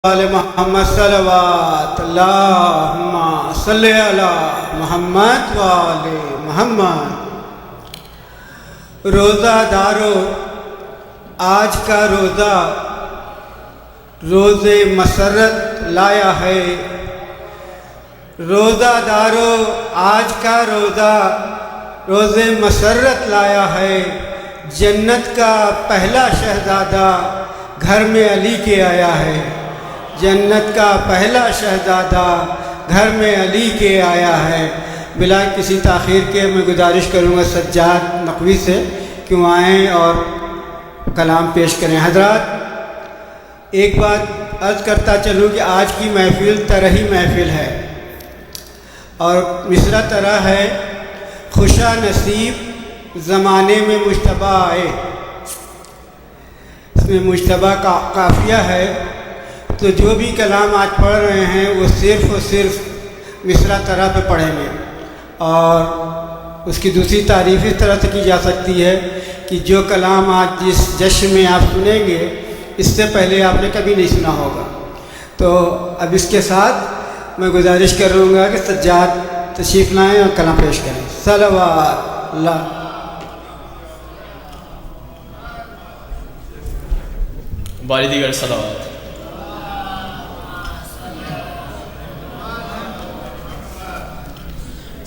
آل محمد صلوات اللہم صلی علی محمد و آل محمد۔ روزہ دارو، آج کا روزہ روز مسرت لایا ہے۔ روزہ دارو، آج کا روزہ روز مسرت لایا ہے۔ جنت کا پہلا شہزادہ گھر میں علی کے آیا ہے۔ جنت کا پہلا شہزادہ گھر میں علی کے آیا ہے۔ بلا کسی تاخیر کے میں گزارش کروں گا سجاد نقوی سے کہ وہ آئیں اور کلام پیش کریں۔ حضرات، ایک بات عرض کرتا چلوں کہ آج کی محفل طرحی محفل ہے اور مصرع طرح ہے: خوشا نصیب زمانے میں مجتبیٰ آئے۔ اس میں مجتبیٰ کا قافیہ ہے، تو جو بھی کلام آج پڑھ رہے ہیں وہ صرف اور صرف مصرع طرح پہ پڑھیں گے۔ اور اس کی دوسری تعریف اس طرح سے کی جا سکتی ہے کہ جو کلام آج جس جشن میں آپ سنیں گے اس سے پہلے آپ نے کبھی نہیں سنا ہوگا۔ تو اب اس کے ساتھ میں گزارش کروں گا کہ سجاد تشریف لائیں اور کلام پیش کریں۔ صلوات اللہ۔ باری دیگر صلوات۔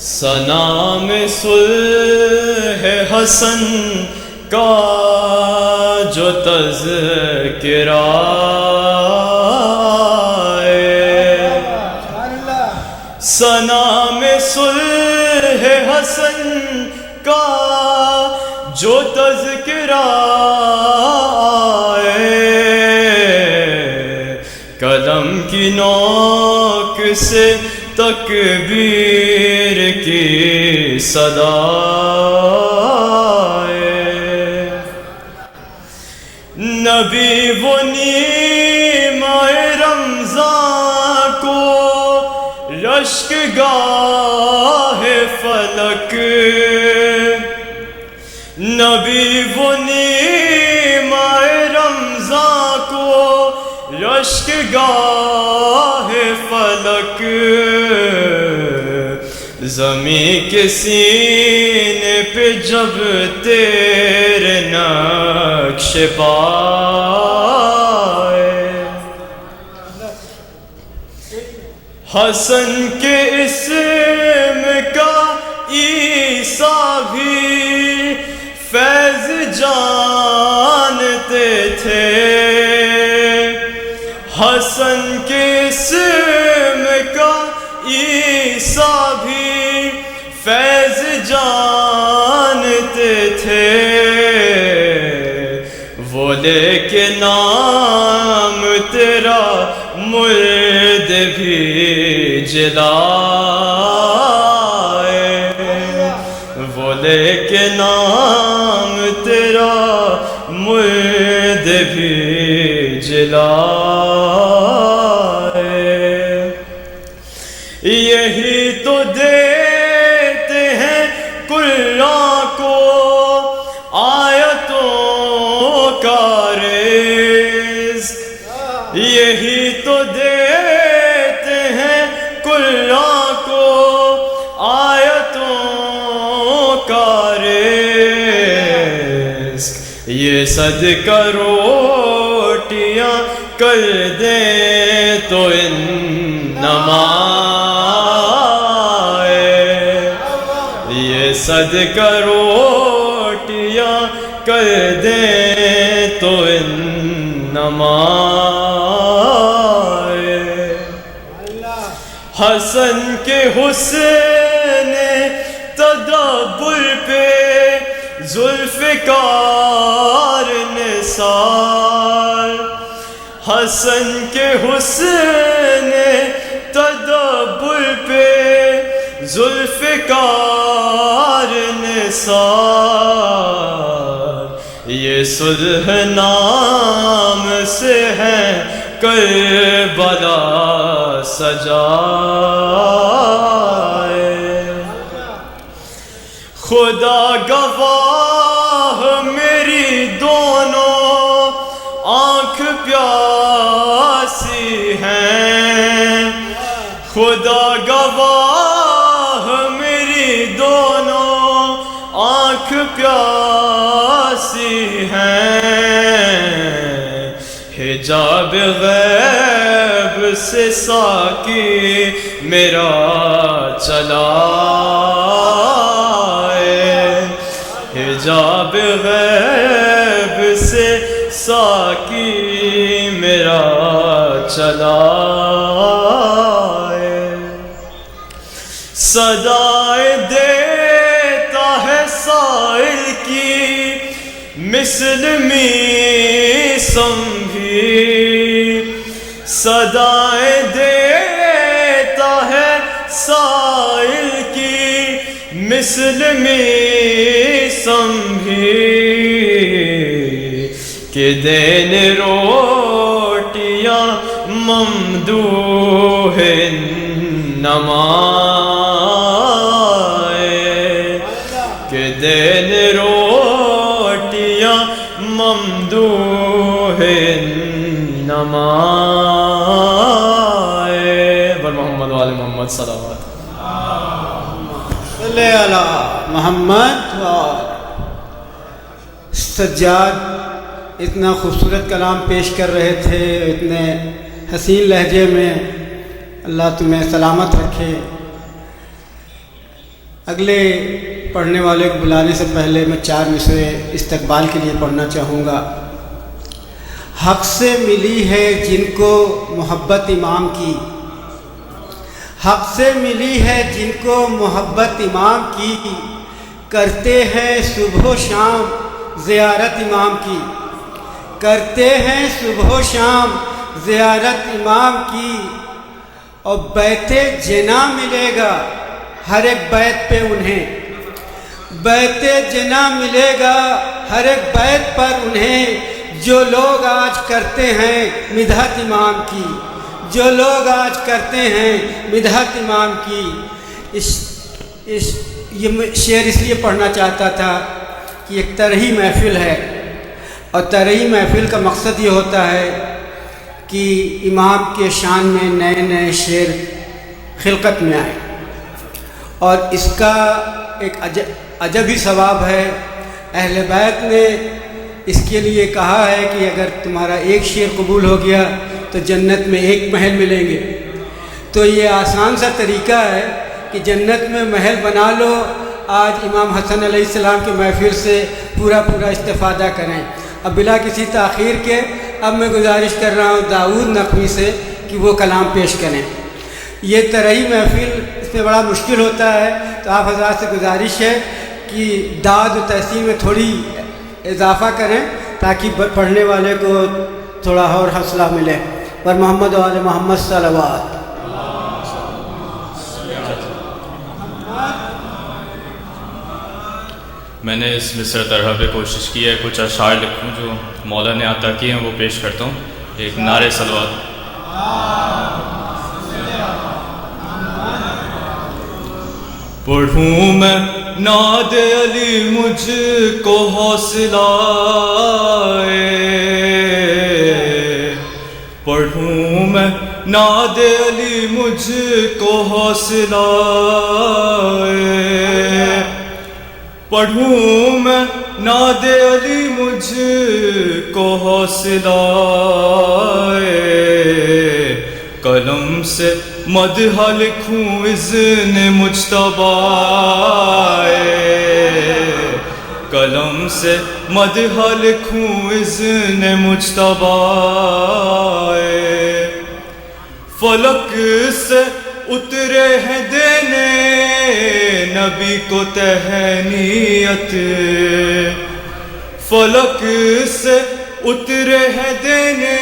ثنا میں صلح حسن کا جو تذکرہ ہے، ثنا میں صلح حسن کا جو تذکرہ ہے، قدم کی نوک سے تکبیر کی صدا ہے، نبی وہ نیمہ رمضان کو رشک گاہ فلک، نبی وہ نیمہ رمضان کو رشک گاہ فلک، زمین کے سینے پہ جب تیرے نقش پائے، حسن کے اسم کا عیسیٰ بھی فیض جانتے تھے، حسن کے اسم کا عیسیٰ بھی فیض جانتے تھے، وہ لے کے نام تیرا مرد بھی جلائے، وہ لے کے نام تیرا مرد بھی جلائے، یہی تو دیتے ہیں قرآن کو آیتوں کا رزق، یہی تو دیتے ہیں قرآن کو آیتوں کا رزق، یہ صدقہ روٹیاں کر دیں تو انما صدقہ روٹیاں کر دیں تو انما، حسن کے حسن تدبر پہ ذوالفقار نثار، حسن کے حسن تدبر پہ ذوالفقار نثار، یہ صلح نام سے ہے کربلا سجائے، خدا گواہ میری دونوں آنکھ پیاسی پیاسی ہیں، حجاب غیب سے ساقی میرا چلا ہے، حجاب غیب سے ساقی میرا چلا ہے، صدائے دیتا ہے سائل کی مثل می سمجھی، صدائے دیتا ہے سائل کی مثل می سمجھی، کہ دین روٹیاں ممدوح نمائے، کہ دین روٹیاں ممدوح نمائے، بر محمد و آل محمد صلوات۔ صلی علی محمد و سجاد اتنا خوبصورت کلام پیش کر رہے تھے، اتنے حسین لہجے میں، اللہ تمہیں سلامت رکھے۔ اگلے پڑھنے والے کو بلانے سے پہلے میں 4 مصرے استقبال کے لیے پڑھنا چاہوں گا۔ حق سے ملی ہے جن کو محبت امام کی، حق سے ملی ہے جن کو محبت امام کی، کرتے ہیں صبح و شام زیارت امام کی، کرتے ہیں صبح و شام زیارت امام کی، اور بیت جنا ملے گا ہر ایک بیت پہ انہیں، بیت جنا ملے گا ہر ایک بیت پر انہیں، جو لوگ آج کرتے ہیں مدحت امام کی، جو لوگ آج کرتے ہیں مدحت امام کی۔ یہ شعر اس لیے پڑھنا چاہتا تھا کہ ایک ترہی محفل ہے، اور ترہی محفل کا مقصد یہ ہوتا ہے کہ امام کے شان میں نئے نئے شعر خلقت میں آئے، اور اس کا ایک عجب ہی ثواب ہے۔ اہل بیت نے اس کے لیے کہا ہے کہ اگر تمہارا ایک شعر قبول ہو گیا تو جنت میں 1 محل ملیں گے، تو یہ آسان سا طریقہ ہے کہ جنت میں محل بنا لو۔ آج امام حسن علیہ السلام کی محفل سے پورا استفادہ کریں۔ اب بلا کسی تاخیر کے اب میں گزارش کر رہا ہوں داؤد نقوی سے کہ وہ کلام پیش کریں۔ یہ ترہی محفل اس میں بڑا مشکل ہوتا ہے، تو آپ حضرات سے گزارش ہے کہ داد و تحسین میں تھوڑی اضافہ کریں تاکہ پڑھنے والے کو تھوڑا اور حوصلہ ملے۔ پر محمد و آل محمد صلوات۔ میں نے اس مصر طرح پہ کوشش کی ہے کچھ اشعار لکھوں جو مولا نے عطا کیے ہیں، وہ پیش کرتا ہوں۔ ایک نعرے صلوات۔ پڑھوں میں نعت علی مجھ کو حوصلہ آئے، پڑھوں میں نعت علی مجھ کو حوصلہ آئے، پڑھوں میں نعت علی مجھ کو حوصلہ آئے، قلم سے مدح لکھوں اذن مجتبی آئے، قلم سے مدح لکھوں اذن مجتبی آئے، فلک سے اترے ہیں دینے نبی کو تہنیت، فلک سے اترے ہیں دینے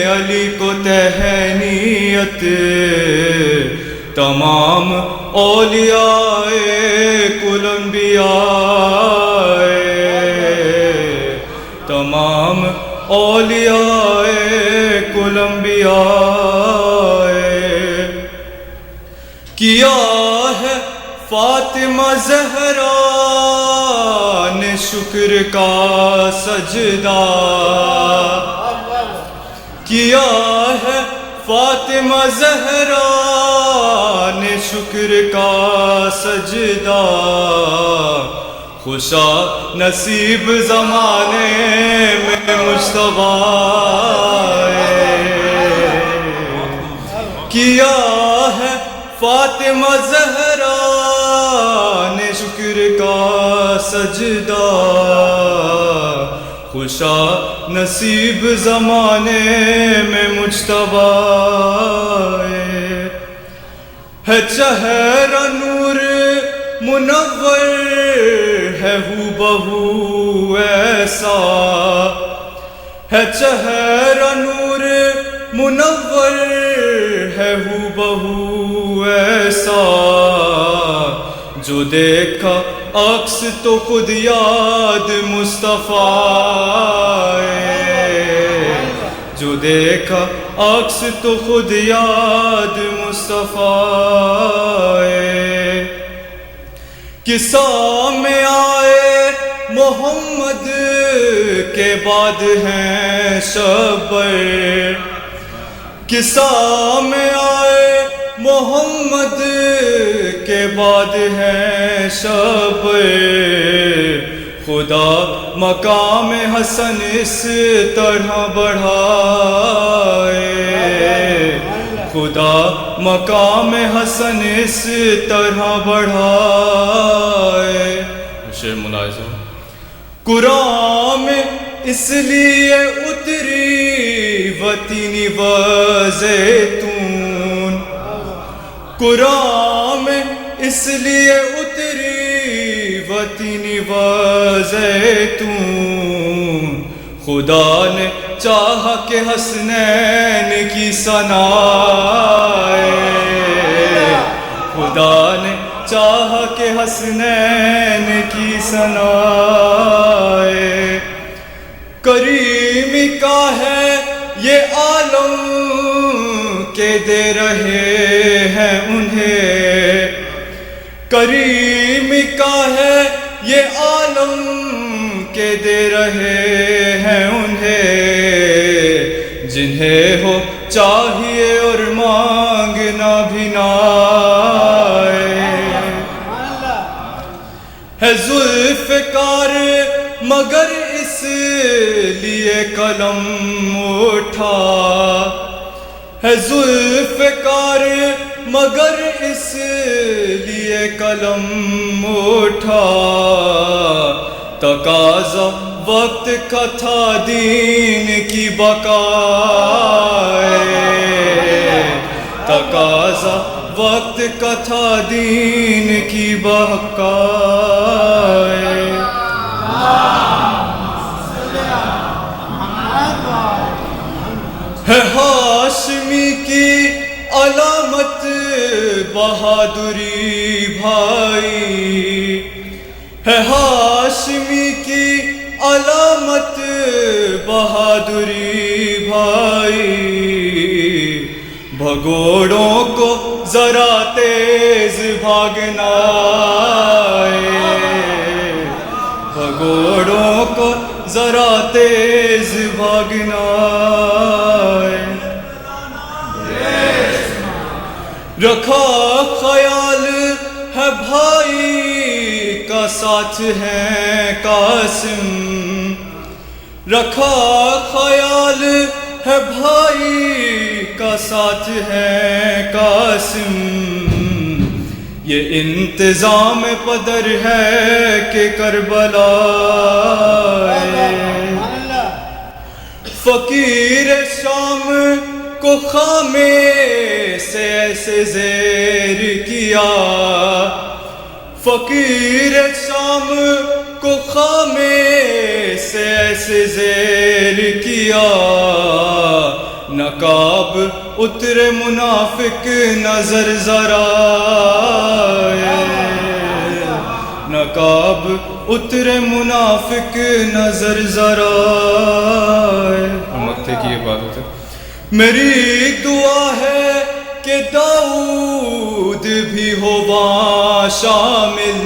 علی کو تہنیت، تمام اولیاء کل انبیاء، تمام اولیاء کل انبیاء، کیا ہے فاطمہ زہرا نے شکر کا سجدہ، کیا ہے فاطمہ زہرا نے شکر کا سجدہ، خوشا نصیب زمانے میں مجتبی کیا ہے فاطمہ زہرا نے شکر کا سجدہ خوشا نصیب زمانے میں مجتبی ہے چہرہ نور منور ہے ہو بہو ایسا ہے چہرہ نور منور ہے ہو بہو ایسا جو دیکھا عکس تو خود یاد مصطفیٰ جو دیکھا عکس تو خود یاد مصطفیٰ قصہ میں آئے محمد کے بعد ہیں شبر قصہ میں آئے محمد کے بعد ہیں شبر خدا مقام حسن اس طرح بڑھائے خدا مقام حسن اس طرح بڑھائے شعر ملاحظہ قرآن میں اس لیے اتری وطنی وزیتون قرآن میں اس لیے اتری وطنی وزیتون خدا نے چاہا کہ حسنین کی ثنائے خدا نے چاہا کہ حسنین کی ثنائے کریم کا ہے یہ عالم کہ دے رہے ہیں انہیں کریم کا ہے یہ عالم کہ دے رہے ہیں انہیں جنہیں ہو چاہیے اور مانگنا بھی نہ ہے ذوالفقار مگر اس لیے قلم اٹھا ہے ذوالفقار مگر اس لیے قلم اٹھا تقاضا وقت کا تھا دین کی بقائے تقاضا وقت کا تھا دین کی بقائے ہے ہاشمی کی علامت بہادری بھائی ہے ہاشمی کی علامت بہادری بھائی بھگوڑوں کو ذرا تیز بھاگنا بھگوڑوں کو ذرا تیز بھاگنا رکھا خیال ہے بھائی کا ساتھ ہے قاسم رکھا خیال ہے بھائی کا ساتھ ہے قاسم یہ انتظام پدر ہے کہ کربلا فقیر شام کو خامے سے ایسے زیر کیا فقیر شام کو خامے سے ایسے زیر کیا نقاب اترے منافق نظر ذرا نقاب اترے منافق نظر ذرا مکتے کی عبادت ہے میری دعا ہے کہ داؤد بھی ہو وہاں شامل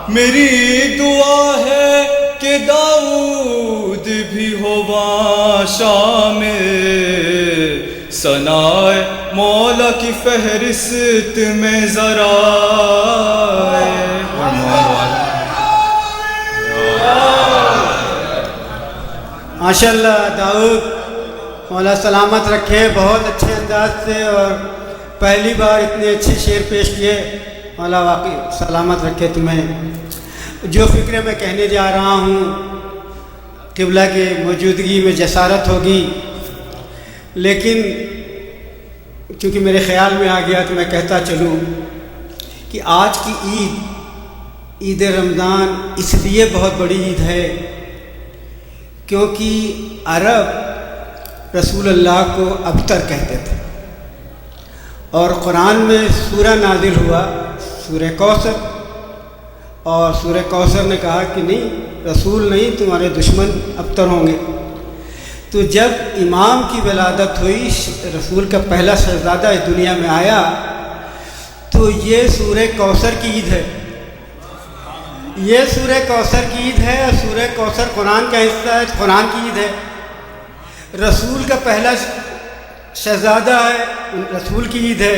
میری دعا ہے کہ داؤد بھی ہو وہاں شامل ثنائے مولا کی فہرست میں ذرا ماشاءاللہ داؤد مولا سلامت رکھے، بہت اچھے انداز سے، اور پہلی بار اتنے اچھے شعر پیش کیے، مولا واقعی سلامت رکھے تمہیں۔ جو فکر میں کہنے جا رہا ہوں قبلہ کی موجودگی میں جسارت ہوگی، لیکن چونکہ میرے خیال میں آ گیا تو میں کہتا چلوں کہ آج کی عید رمضان اس لیے بہت بڑی عید ہے کیونکہ عرب رسول اللہ کو ابتر کہتے تھے، اور قرآن میں سورہ نازل ہوا سورہ کوثر، اور سورہ کوثر نے کہا کہ نہیں، رسول نہیں، تمہارے دشمن ابتر ہوں گے۔ تو جب امام کی ولادت ہوئی، رسول کا پہلا شہزادہ اس دنیا میں آیا، تو یہ سورہ کوثر کی عید ہے، یہ سورہ کوثر کی عید ہے، اور سورہ کوثر قرآن کا حصہ ہے، قرآن کی عید ہے۔ رسول کا پہلا شہزادہ ہے، رسول کی عید ہے۔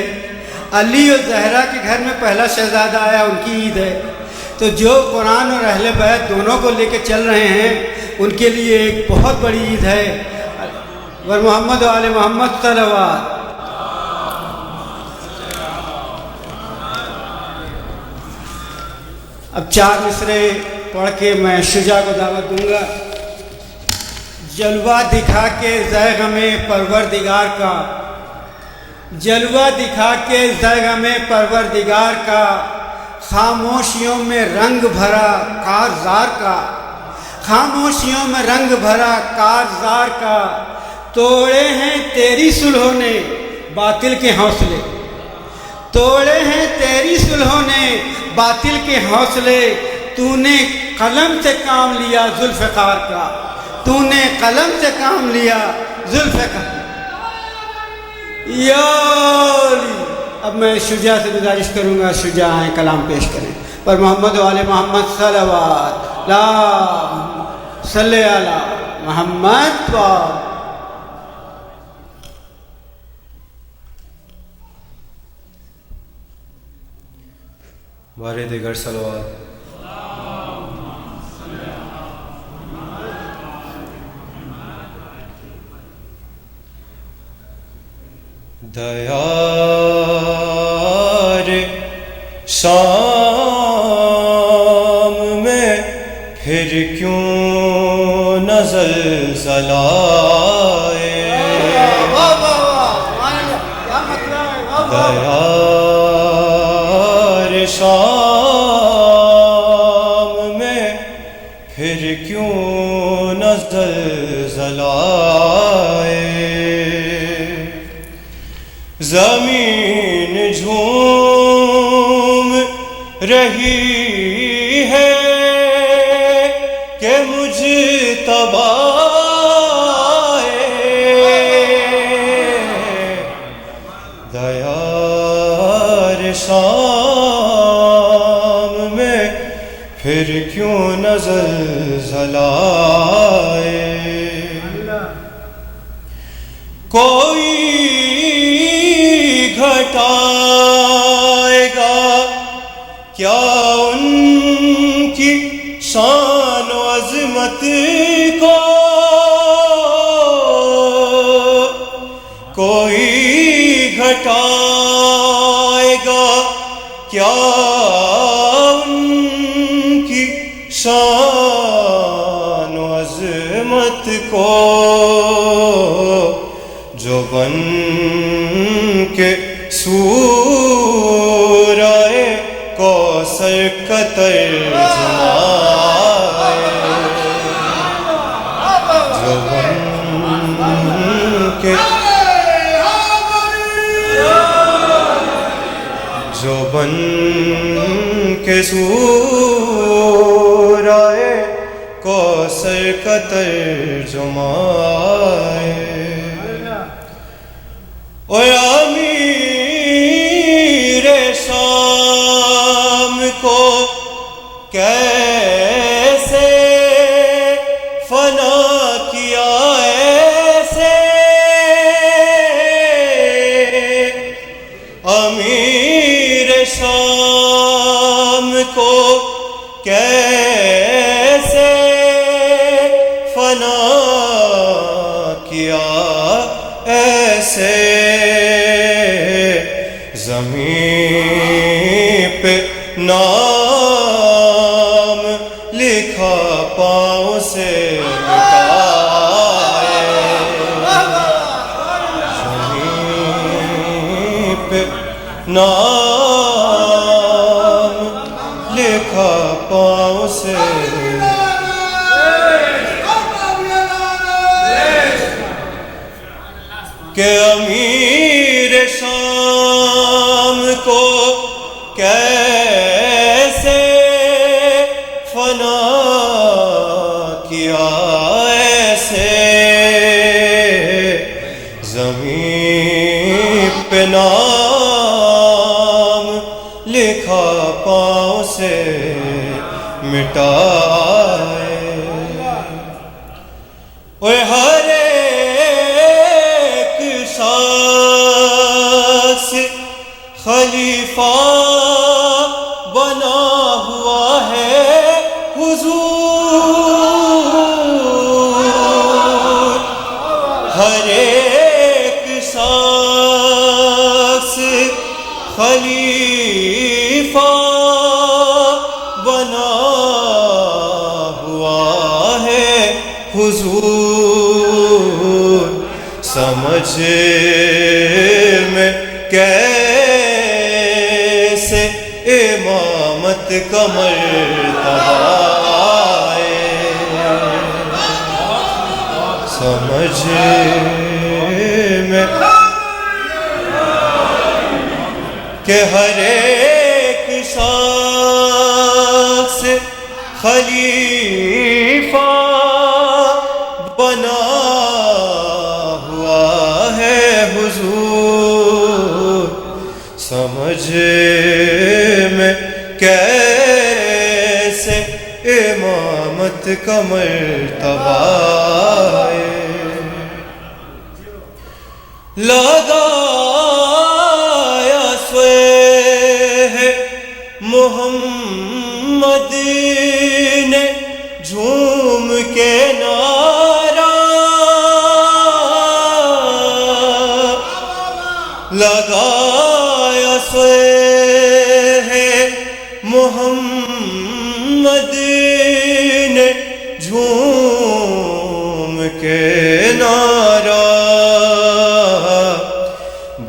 علی اور زہرا کے گھر میں پہلا شہزادہ آیا، ان کی عید ہے۔ تو جو قرآن اور اہل بیت دونوں کو لے کے چل رہے ہیں، ان کے لیے ایک بہت بڑی عید ہے۔ ور محمد و آل محمد صلوات۔ اب 4 مصرے پڑھ کے میں شجاع کو دعوت دوں گا۔ جلوہ دکھا کے ذہ غم پروردگار کا، جلوہ دکھا کے ذہ غم پروردگار کا، خاموشیوں میں رنگ بھرا کارزار کا، خاموشیوں میں رنگ بھرا کارزار کا، توڑے ہیں تیری صلحوں نے باطل کے حوصلے، توڑے ہیں تیری صلحوں نے باطل کے حوصلے، تو نے قلم سے کام لیا ذوالفقار کا، تو نے قلم سے کام لیا ذوالفقار۔ یا علی، اب میں شجاع سے گزارش کروں گا، شجاع آئیں کلام پیش کریں۔ پر محمد و آل محمد صلوات، لا صلی علی محمد و بارے دیگر صلوات۔ دیار شام میں پھر کیوں نہ زلزلہ آئے، دیار شام میں پھر کیوں نہ زلزلہ آئے، زمین جھوم رہی ہے کہ مجتبی دیار شام میں پھر کیوں نہ زلزلہ آئے، کوئی گھٹائے گا کیا ان کی شان و عظمت کو، کوئی گھٹائے گا کیا ان کی شان و عظمت کو، جو بن کے سورہ کوثر کا ترجمہ جو بن کے سورہ کوثر کا ترجمہ امیر شام کو کیسے فنا کیا ایسے، امیر شام کو کیسے فنا کیسے زمین پہ نام لکھا پاؤں سے مٹائے، زمین پہ نام لکھا پاؤں سے کہ امیر شام کو کیسے فنا کیا ایسے زمین پہ نام لکھا پاؤں سے مٹائے، اوے ہر ایک شخص خلیفہ بنا ہوا ہے حضور، ہر ایک شخص خلیفہ بنا ہوا ہے حضور، سمجھ میں کیسے امامت کا مرتبہ آئے، سمجھ میں کہ ہر ایک شخص خلیفہ بنا ہوا ہے حضور، سمجھ میں کیسے امامت کا مرتبہ آئے، لگایا سوئے ہے محمد نے جھوم کے نعرہ، لگایا سوئے ہے محمد نے جھوم کے نعرہ،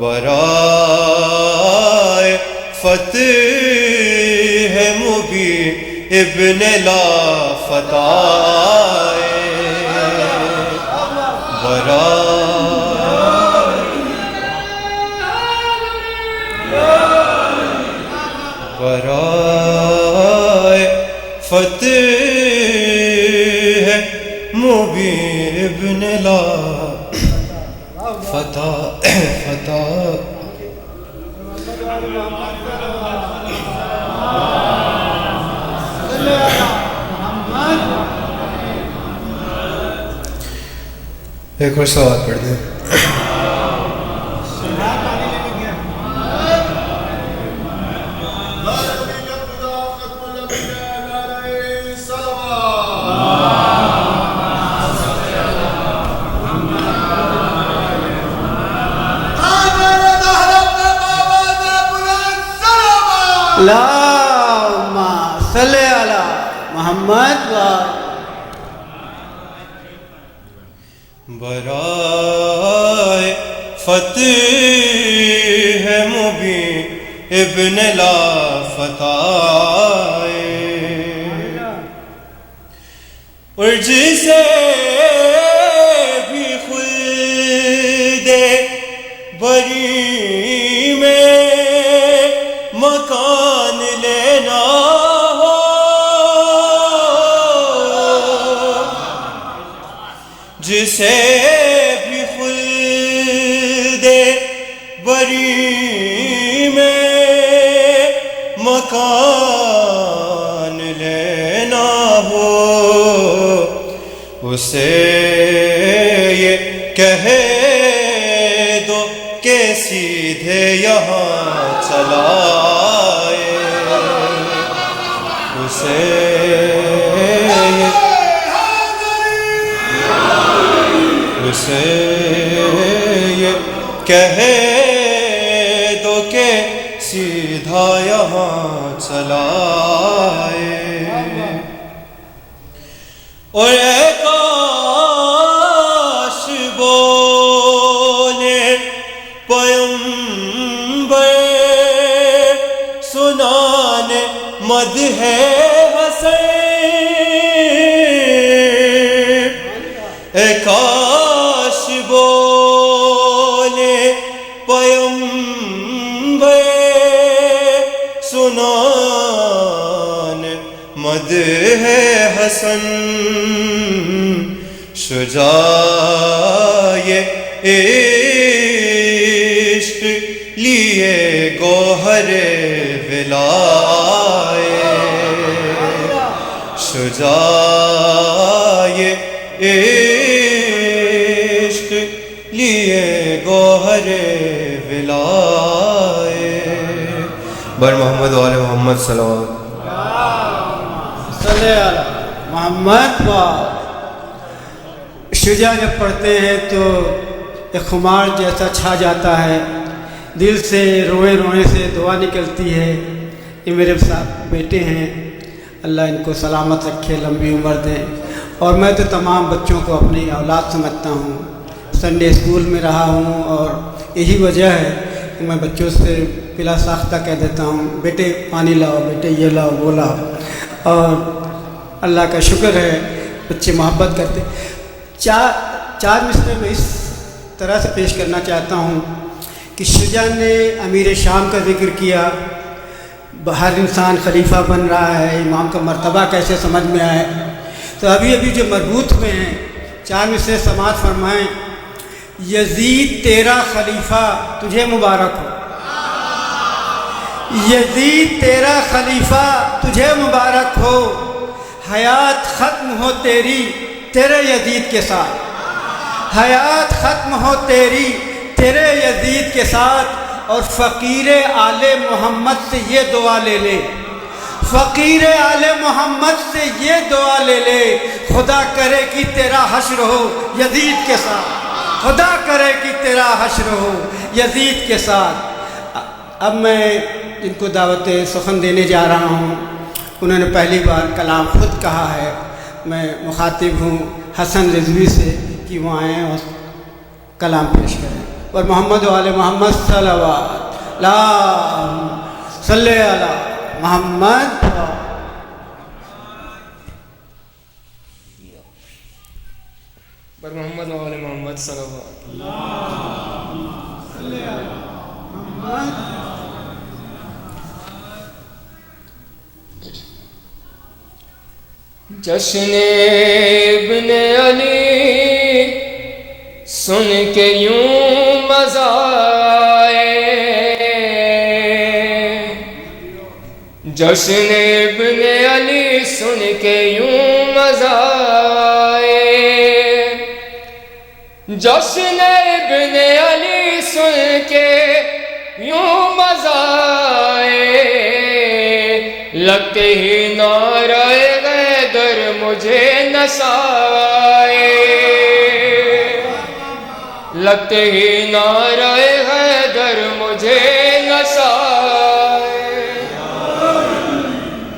برائے فتح ہے مبین ابن لا فتح، برائے فتح ہے مبین ابن لا فتح فتح۔ ایک اور سوال پڑھ دیں۔ اللہم صلی علی محمد برائے فتح ہے مبین ابن لا فتح، اور جسے بھی خلد بری میں مکان لینا ہو، جسے بھی خلد بری میں مکان لینا ہو، اسے یہ کہہ دو کہ سیدھے یہاں چلا آئے، اسے یہ کہہ دو کہ سیدھا یہاں چلا آئے اور اے کاش بولے پیمبر سنانے مدح حسن اے کاش بولے پیمبر سنانے مدح حسن شجاع عشق لیے گوہر ولائے شجاع عشق لیے گوہر ولائے بر محمد و آل محمد صلوات صلی اللہ محمد و شجاع جب پڑھتے ہیں تو ایک خمار جیسا چھا جاتا ہے، دل سے روئے روئے سے دعا نکلتی ہے۔ یہ میرے ساتھ بیٹے ہیں، اللہ ان کو سلامت رکھے، لمبی عمر دیں، اور میں تو تمام بچوں کو اپنی اولاد سمجھتا ہوں۔ سنڈے اسکول میں رہا ہوں اور یہی وجہ ہے کہ میں بچوں سے بلا ساختہ کہہ دیتا ہوں بیٹے پانی لاؤ، بیٹے یہ لاؤ وہ لاؤ، اور اللہ کا شکر ہے بچے محبت کرتے۔ چار مصرے میں اس طرح سے پیش کرنا چاہتا ہوں کہ شجاع نے امیر شام کا ذکر کیا، ہر انسان خلیفہ بن رہا ہے، امام کا مرتبہ کیسے سمجھ میں آئے، تو ابھی جو مربوط ہوئے ہیں چار مصرے سماعت فرمائیں۔ یزید تیرا خلیفہ تجھے مبارک ہو، یزید تیرا خلیفہ تجھے مبارک ہو، حیات ختم ہو تیری تیرے یزید کے ساتھ، حیات ختم ہو تیری تیرے یزید کے ساتھ، اور فقیر آل محمد سے یہ دعا لے لے، فقیر آل محمد سے یہ دعا لے لے، خدا کرے کہ تیرا حشر ہو یزید کے ساتھ، خدا کرے کہ تیرا حشر ہو یزید کے ساتھ۔ اب میں ان کو دعوت سخن دینے جا رہا ہوں۔ انہوں نے پہلی بار کلام خود کہا ہے، میں مخاطب ہوں حسن رضوی سے کہ وہ آئیں اور کلام پیش کریں۔ اور محمد و آل محمد صلوات اللہم صلی علی محمد۔ پر محمد و آل محمد صلوات جشن ابن علی سن کے یوں مزہ آئے، جشن ابن علی سن کے یوں مزہ آئے، جشن ابن علی سن کے یوں مزہ آئے، لگتے ہی نعرہ حیدر مجھے نشہ آئے، لگتے ہی نعرہ حیدر مجھے نشہ آئے،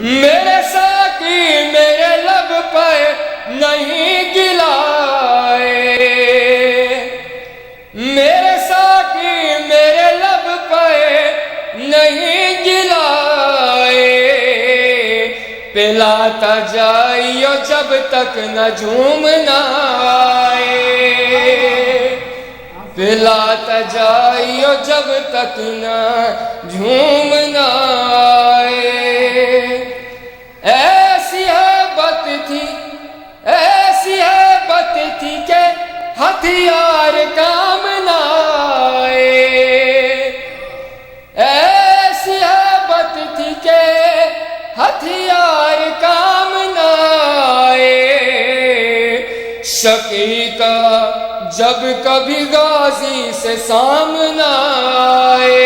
میرے ساقی میرے لب پر نہیں گلائے، میرے ساقی میرے لب پر نہیں گلائے، پلاتا جائیو جب تک نہ جھوم نہ آئے، پلاتا جائیو جب تک نہ جھوم نہ آئے، ایسی ہیبت تھی کہ ہتھیار کام نہ آئے، ایسی ہیبت تھی کہ ہتھیار کام نہ آئے، شقی کا جب کبھی غازی سے سامنا آئے،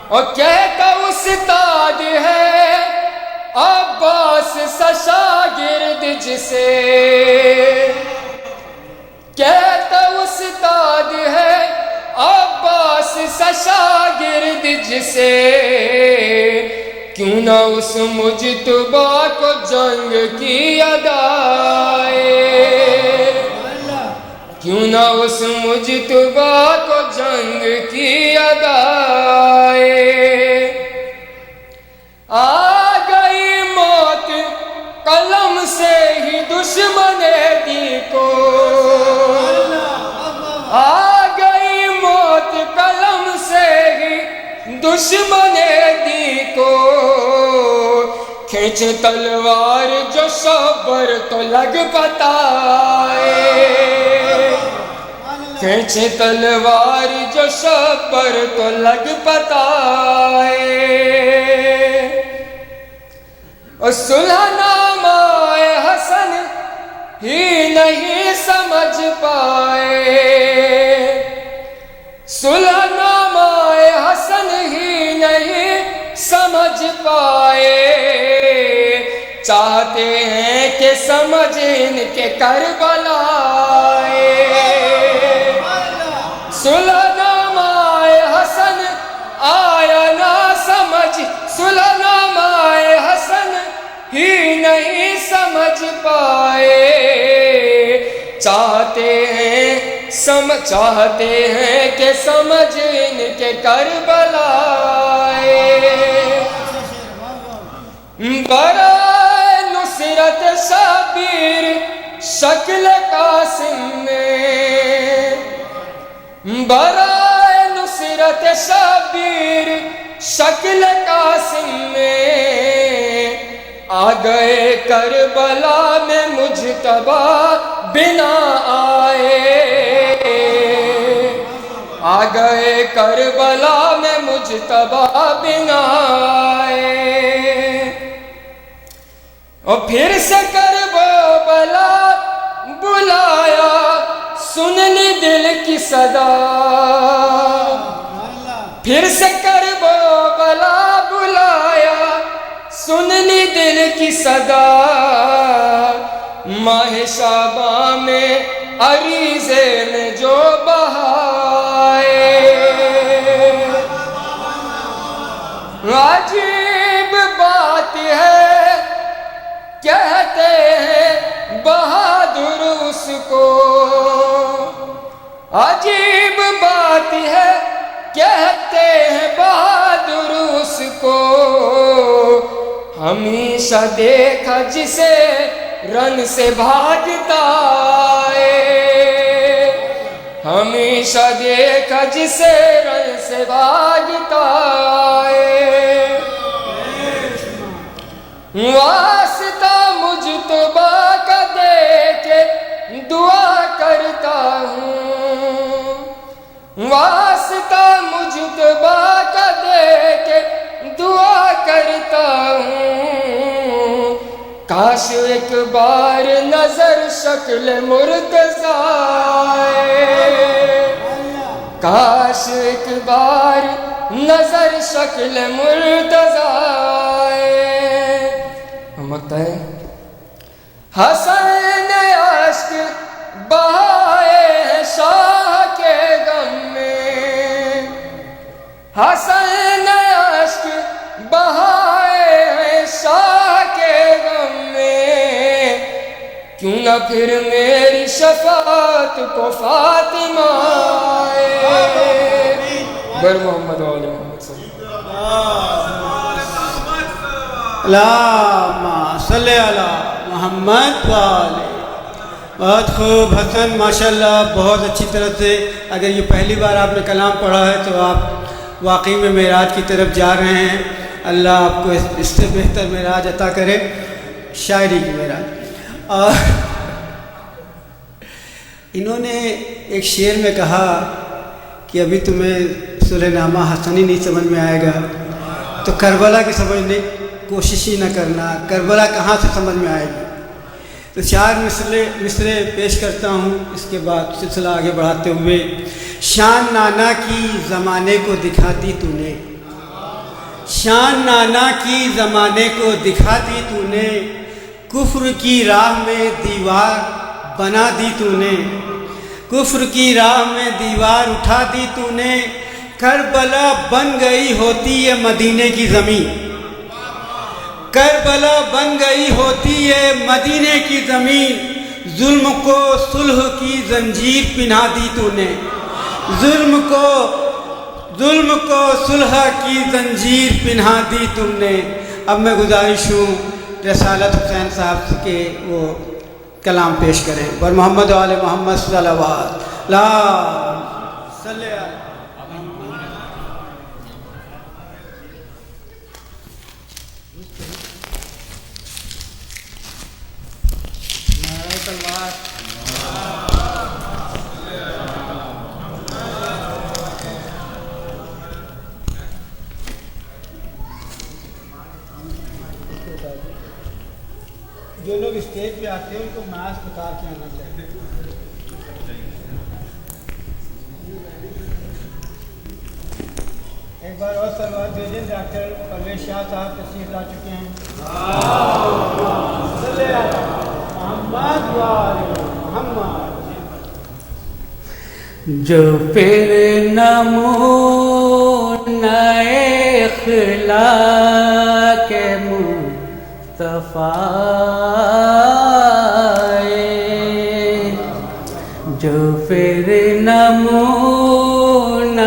اور کہتا استاد ہے عباس سا شاگرد جسے، کہتا استاد ہے سا شاگرد جسے کیوں نہ اس مجتبی کو جنگ کی یاد آئے، کیوں نہ اس مجتبی کو جنگ کی یاد آئے۔ آ گئی موت قلم سے ہی دشمن دی کو، آ گئی موت قلم سے ہی دشمن دی کو، کھینچ تلوار جو صبر تو لگ پتائے، کھینچ تلوار جو صبر تو لگ پتائے۔ اور صلح نامہ حسن ہی نہیں سمجھ پائے، صلح نامہ حسن ہی نہیں سمجھ پائے، چاہتے ہیں کہ سمجھ ان کے کربلا آئے۔ صلح نامہ حسن آیا نہ سمجھ، صلح نامہ حسن ہی نہیں سمجھ پائے، چاہتے ہیں کہ سمجھ ان کے کربلا آئے۔ برائے نصرت شبیر شکل قاسم میں، برائے نصرت شبیر شکل قاسم میں، آ گئے کربلا میں مجتبی بنا آئے، آ گئے کربلا میں مجتبی بنا آئے۔ اور پھر سے کربلا بلایا، سن لی دل کی صدا، پھر سے کربلا بلایا، سن لی دل کی صدا، ماہ شعباں میں عریضے میں جو بہائے۔ عجیب بات ہے کہتے ہیں بہادر اس کو، عجیب بات ہے کہتے ہیں بہادر اس کو، ہمیشہ دیکھا جسے رن سے بھاگتا ہے، ہمیشہ دیکھا جسے رن سے بھاگتا ہے۔ واسطہ مجتبی کا دے کے دعا کرتا ہوں، واسطہ مجتبی کا دے کے دعا کرتا ہوں، کاش ایک بار نظر شکل مرتضی آئے، کاش ایک بار نظر شکل مرتضی آئے۔ مکتا ہے حسن عشق بہائے ہیں شاہ کے غم میں، حسن عشق بہائے ہیں شاہ کے غم میں، کیوں نہ پھر میری شفاعت کو فاطمہ آئے۔ گر محمد و آل محمد صلی اللہم صلی علی محمد وآلہ۔ بہت خوب حسن، ماشاءاللہ بہت اچھی طرح سے۔ اگر یہ پہلی بار آپ نے کلام پڑھا ہے تو آپ واقعی میں معراج کی طرف جا رہے ہیں۔ اللہ آپ کو اس سے بہتر معراج عطا کرے، شاعری کی معراج۔ اور انہوں نے ایک شعر میں کہا کہ ابھی تمہیں سورہ نامہ حسنی نہیں سمجھ میں آئے گا تو کربلا کی سمجھنے کی کوشش ہی نہ کرنا، کربلا کہاں سے سمجھ میں آئے گی۔ تو چار مصرے پیش کرتا ہوں، اس کے بعد سلسلہ آگے بڑھاتے ہوئے۔ شان نانا کی زمانے کو دکھاتی تو نے، شان نانا کی زمانے کو دکھاتی تو نے، کفر کی راہ میں دیوار بنا دی تو نے، کفر کی راہ میں دیوار اٹھا دی تو نے، کربلا بن گئی ہوتی ہے مدینے کی زمین، کربلا بن گئی ہوتی ہے مدینے کی زمین، ظلم کو صلح کی زنجیر پہنا دی تو نے، ظلم کو صلح کی زنجیر پہنا دی تم نے۔ اب میں گزارش ہوں رسالت حسین صاحب کے وہ کلام پیش کریں، اور محمد و آل محمد صلوات لا صلی اللہ۔ جو لوگ اسٹیج پہ آتے ہیں ان کو ماسک اتار کے آنا چاہیے۔ ایک بار اور سلوات بھیجیں، ڈاکٹر پرویز شاہ صاحب تشریف لا چکے ہیں۔ صلی محمد و آل محمد۔ جو پھر نمونہ اخلاق مصطفیٰ، جو پھر نمونہ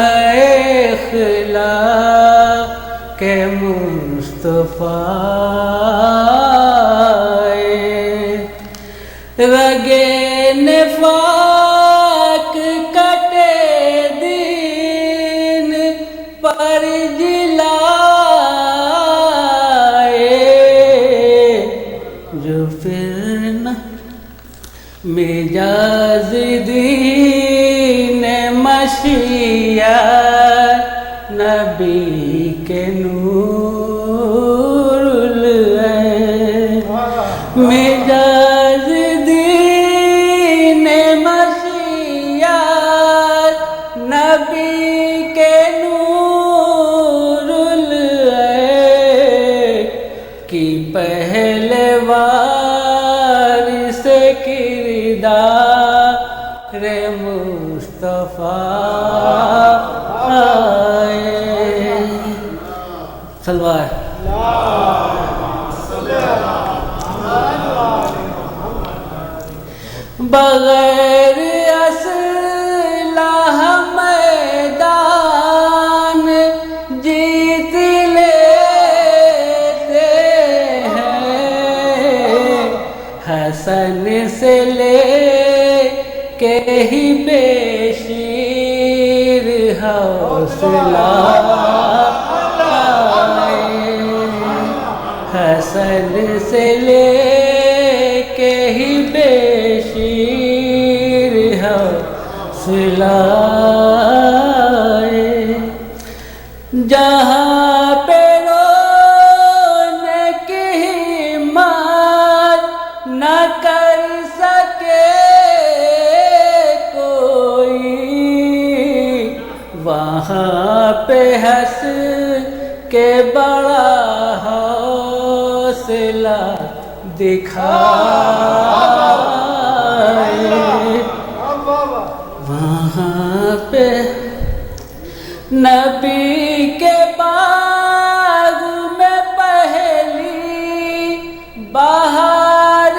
اخلاق مصطفیٰ، رگے نفاق کٹے دین پر جلائے، جو پھر مجاز دین مشیت نبی کے نور لائے، مجاز دین مشیت نبی کے نور لائے، کی پہلوار سے کردار مصطفیٰ آئے۔ سلوات بغیر اسلحہ میدان جیت لیتے ہیں، حسن سے لے کے ہی بے شیر حوصلہ، حسن سے لے کے ہی بے شیر حوصلہ، جہاں پہ رونے کی ہمت نہ کر سکے کوئی، وہاں پہ ہنس کے بڑا حوصلہ دکھائے، وہاں پہ نبی کے باغ میں پہلی بہار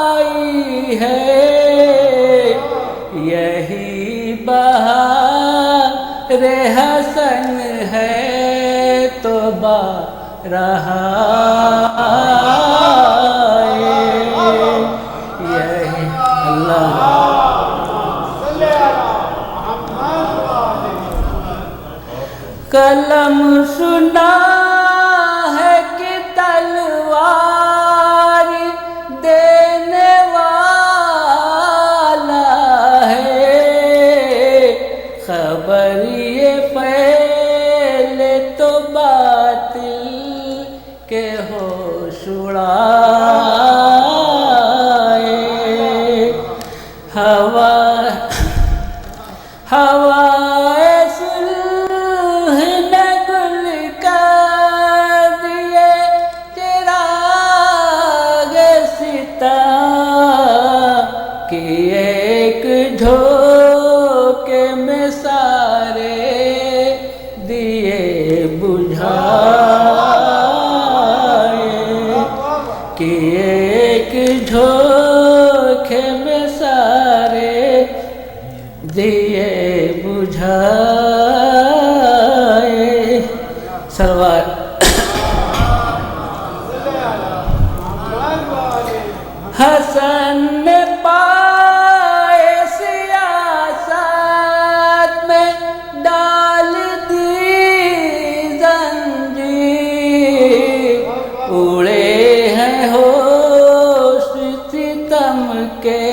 آئی ہے، یہی بہار حسن ہے تو بہار یہی اللہ۔ قلم سنا ہے کہ تلوار دینے والا ہے، خبر یہ پہلے تو باطل کے ہوش اڑائے، ہوائے صلح نے گل کر دیے چراغ ستاں، کہ ایک جھونکے میں سارے کہ ایک جھوکے میں سارے دیے بجھائے. سلوات. حسن نے پائے سیاست میں ڈال دی زنجیر. اڑے ہیں ہوش ستم کے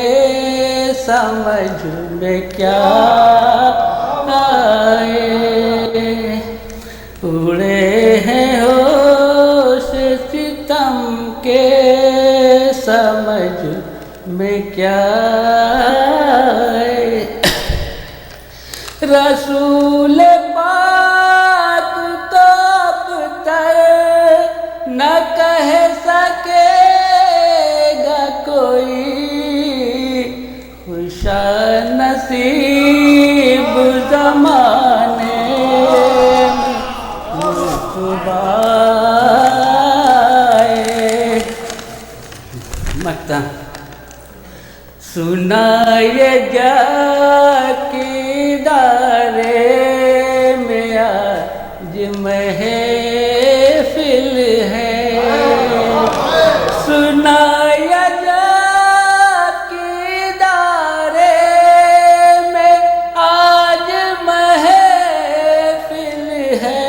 سمجھ میں کیا آئے. اڑے ہیں ہوش ستم کے سمجھ میں کیا آئے. رسول پاک تو اب تک نہ کہہ سکے گا کوئی خوش نصیب زمانے میں خبائے. مکتا سنائے جا کی دارے میں آج محفل ہے. سنائے جا کی دارے میں آج محفل ہے.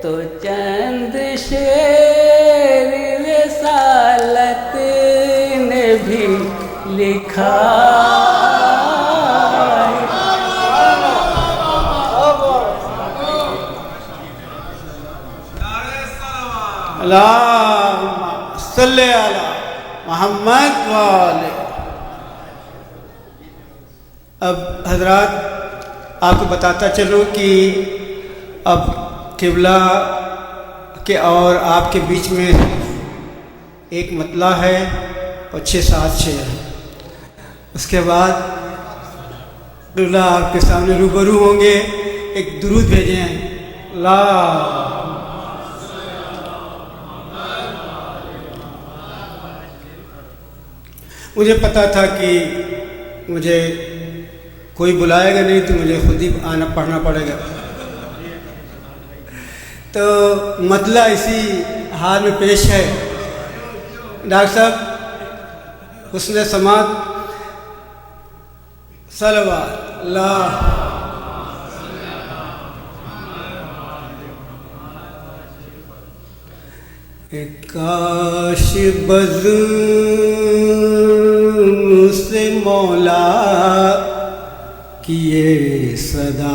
تو چند شعر رسالت نے بھی لکھا. اللہم صلی علی محمد والے. اب حضرات آپ کو بتاتا چلوں کہ اب قبلہ کے اور آپ کے بیچ میں ایک مطلع ہے اور 6-7 شعر ہیں. اس کے بعد قبلہ آپ کے سامنے روبرو ہوں گے. ایک درود بھیجیں. مجھے پتا تھا کہ مجھے کوئی بلائے گا نہیں تو مجھے خود ہی آنا پڑھنا پڑے گا. تو مطلع اسی حال میں پیش ہے. ڈاکٹر صاحب حسن سماعت صلوات اللہ. کاش بزم سے مولا کی یہ صدائے.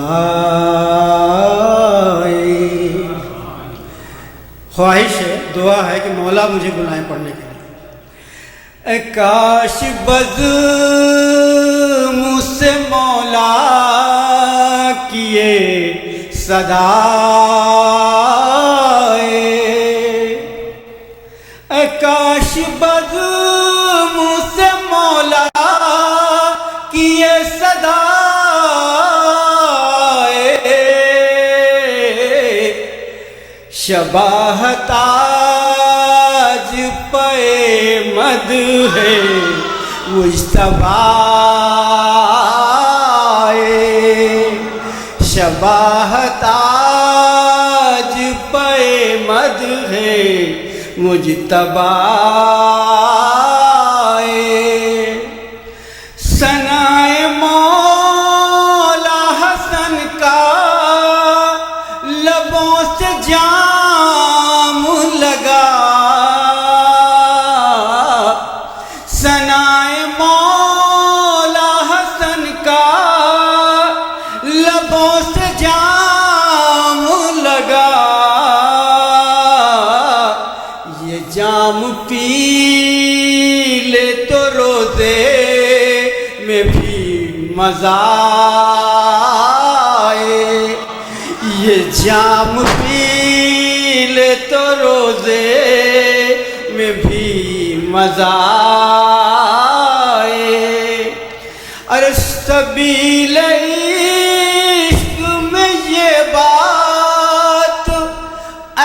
خواہش ہے, دعا ہے کہ مولا مجھے بلائیں پڑھنے کے لیے. کاش بزم سے مولا کی یہ صدائے. کاش بزم سے مولا کی یہ صدائے. شباہت آج پہ مد ہے مجتبائے. شباہت آج پہ مد ہے مجتبائے. ثنائے مولا حسن کا لبوں سے جام لگا. ثنائے مولا حسن کا لبوں سے جام لگا. یہ جام پی لے تو روزے میں بھی مزہ آئے. یہ جام پی لے تو روزے میں بھی مزہ آئے. ارے سبیل عشق میں یہ بات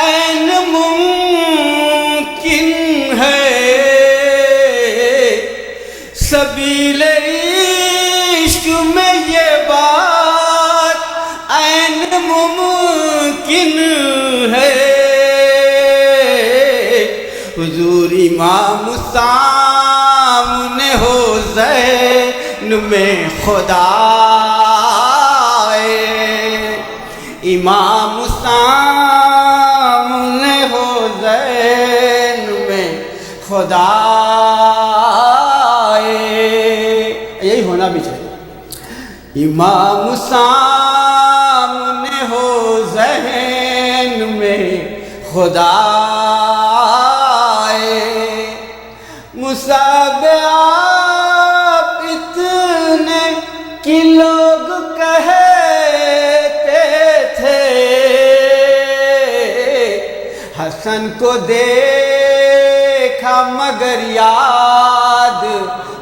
عین ممکن حضور امام سامنے ہو ذہن میں خدا امام سامنے ہو ذہن میں خدا یہی ہونا بھی چاہیے امام سامنے ہو ذہن میں خدا مصعب آپ اتنے کی لوگ کہتے تھے حسن کو دیکھا مگر یاد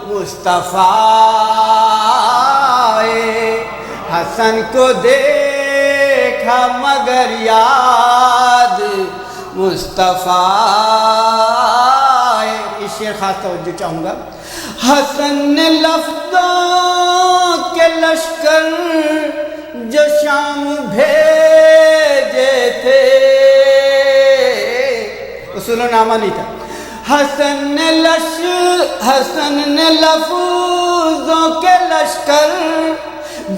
مصطفیٰ حسن کو دیکھا مگر یاد مصطفیٰ اس شعر خاص توجہ چاہوں گا حسن نے لفظوں کے لشکر جو شام بھیجے تھے اصول نامہ نہیں تھا حسن نے لفظوں کے لشکر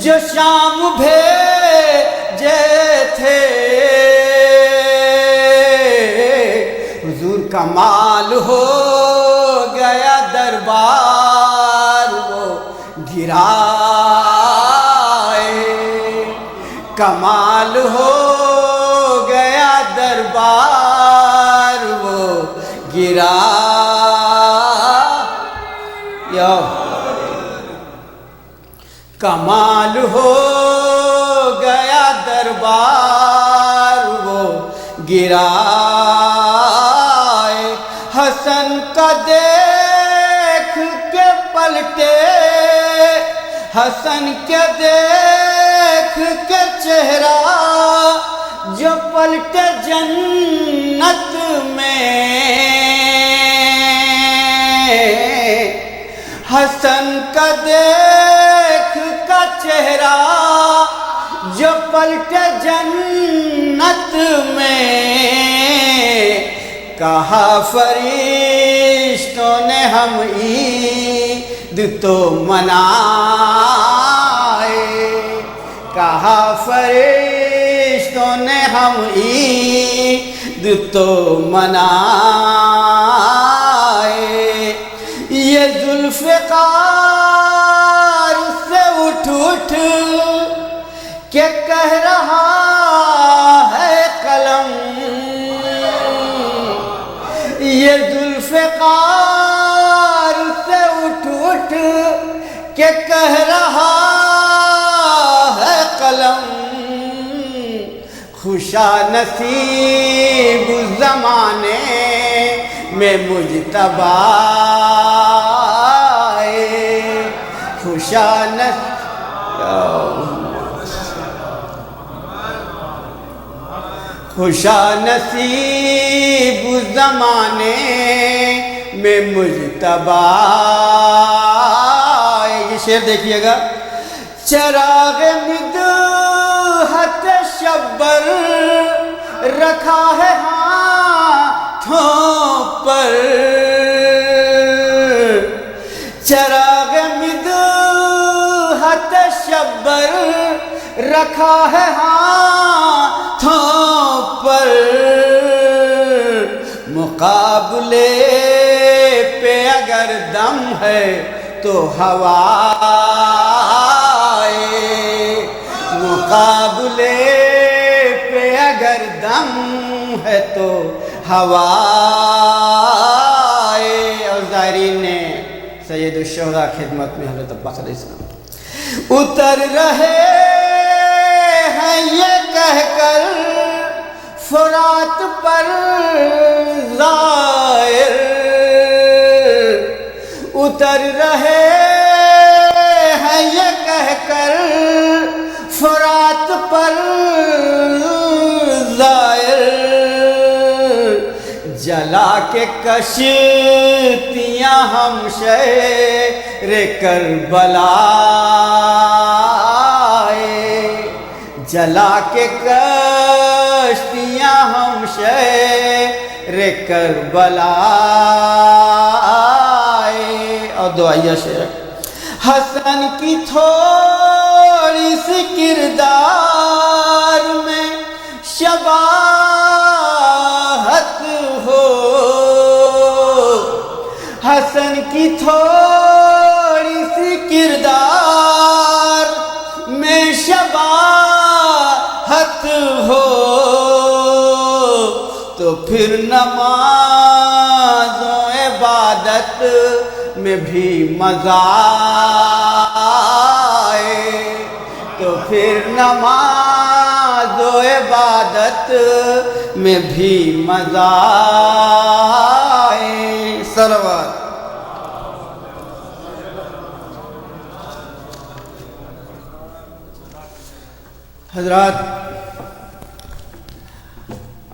جو شام بھیجے تھے حضور کمال ہو گیا دربار وہ گرائے کمال ہو گیا دربار وہ گرا کمال ہو گیا دربار وہ گرائے حسن کا دیکھ کے پلٹے حسن کے دیکھ کے چہرہ جو پلٹے جنت میں حسن کا دیکھ کا چہرہ جو پلٹے جنت میں کہا فرشتوں نے ہم عید تو منائے کہا فرشتوں نے ہم عید تو منائے یہ ذوالفقار سے اٹھ اٹھ کہ کہہ رہا ہے قلم یہ ذوالفقار سے اٹھ اٹھ کہ کہہ رہا ہے قلم خوشا نصیب زمانے میں مجتبی خوشا نصیب زمانے میں مجتبی یہ شعر دیکھیے گا چراغ مدحت شبر رکھا ہے ہاتھوں پر چراغ مدحت شبر رکھا ہے ہاتھوں پر مقابلے پہ اگر دم ہے تو ہوائے مقابلے پہ اگر دم ہے تو ہوائے اور زائرین نے سید الشہداء خدمت میں حضرت عباس علیہ السلام اتر رہے ہیں یہ کہہ کر فرات پر زائر اتر رہے ہیں یہ کہہ کر فرات پر زائر جلا کے کشتیاں ہم شہر کربلا جلا کے کشتیاں ہم شہر رے کربلا آئے. اور دعائیہ شعر. حسن کی تھوڑی سی کردار میں شباہت ہو، حسن کی تھوڑی سی کردار میں شباہت ہو، تو پھر نماز و عبادت میں بھی مزہ آئے، تو پھر نماز و عبادت میں بھی مزہ آئے. صلوات. حضرات،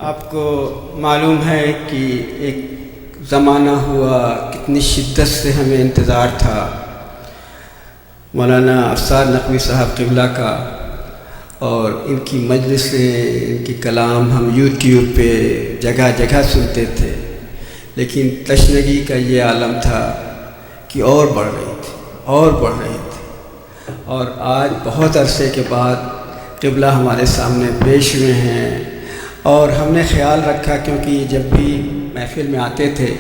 آپ کو معلوم ہے کہ ایک زمانہ ہوا کتنی شدت سے ہمیں انتظار تھا مولانا افسار نقوی صاحب قبلہ کا، اور ان کی مجلسیں، ان کی کلام ہم یوٹیوب پہ جگہ جگہ سنتے تھے، لیکن تشنگی کا یہ عالم تھا کہ اور بڑھ رہی تھی اور بڑھ رہی تھی. اور آج بہت عرصے کے بعد قبلہ ہمارے سامنے پیش ہوئے ہیں، اور ہم نے خیال رکھا، کیونکہ جب بھی محفل میں آتے تھے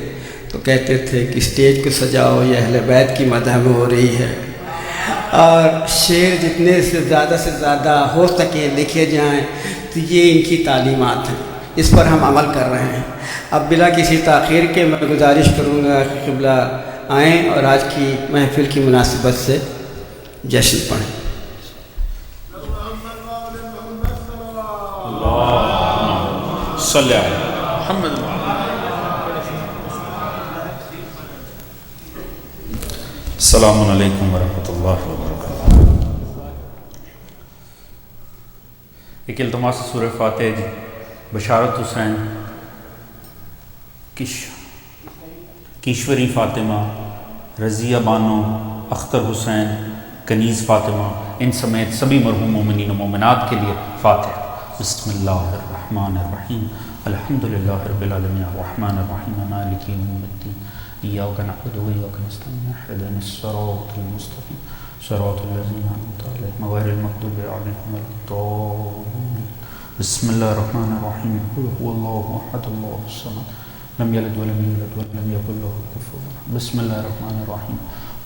تو کہتے تھے کہ اسٹیج کو سجاؤ، یہ اہل بیت کی مدح میں ہو رہی ہے، اور شعر جتنے سے زیادہ ہو سکے لکھے جائیں، تو یہ ان کی تعلیمات ہیں، اس پر ہم عمل کر رہے ہیں. اب بلا کسی تاخیر کے میں گزارش کروں گا کہ قبلہ آئیں اور آج کی محفل کی مناسبت سے جشن پڑھیں. صلی اللہ محمد. السلام علیکم ورحمۃ اللہ وبرکاتہ. ایک التماس سورہ فاتح جی. بشارت حسین، کیشوری فاطمہ، رضیہ بانو، اختر حسین، کنیز فاطمہ، ان سمیت سبھی مرحوم مومنین و مومنات کے لیے فاتح. بسم اللہ الرحمن الرحیم. الحمدللہ رب العالمین الرحمن الرحیم مالک یوم الدین. ایاک نعبد و ایاک نستعین. اهدنا الصراط المستقیم صراط الذین انعمت علیہم غیر المغضوب علیہم ولا الضالین. بسم اللہ الرحمن الرحیم. قل هو اللہ احد اللہ الصمد لم یلد ولم یولد ولم یکن له کفوا احد. بسم اللہ الرحمن الرحیم.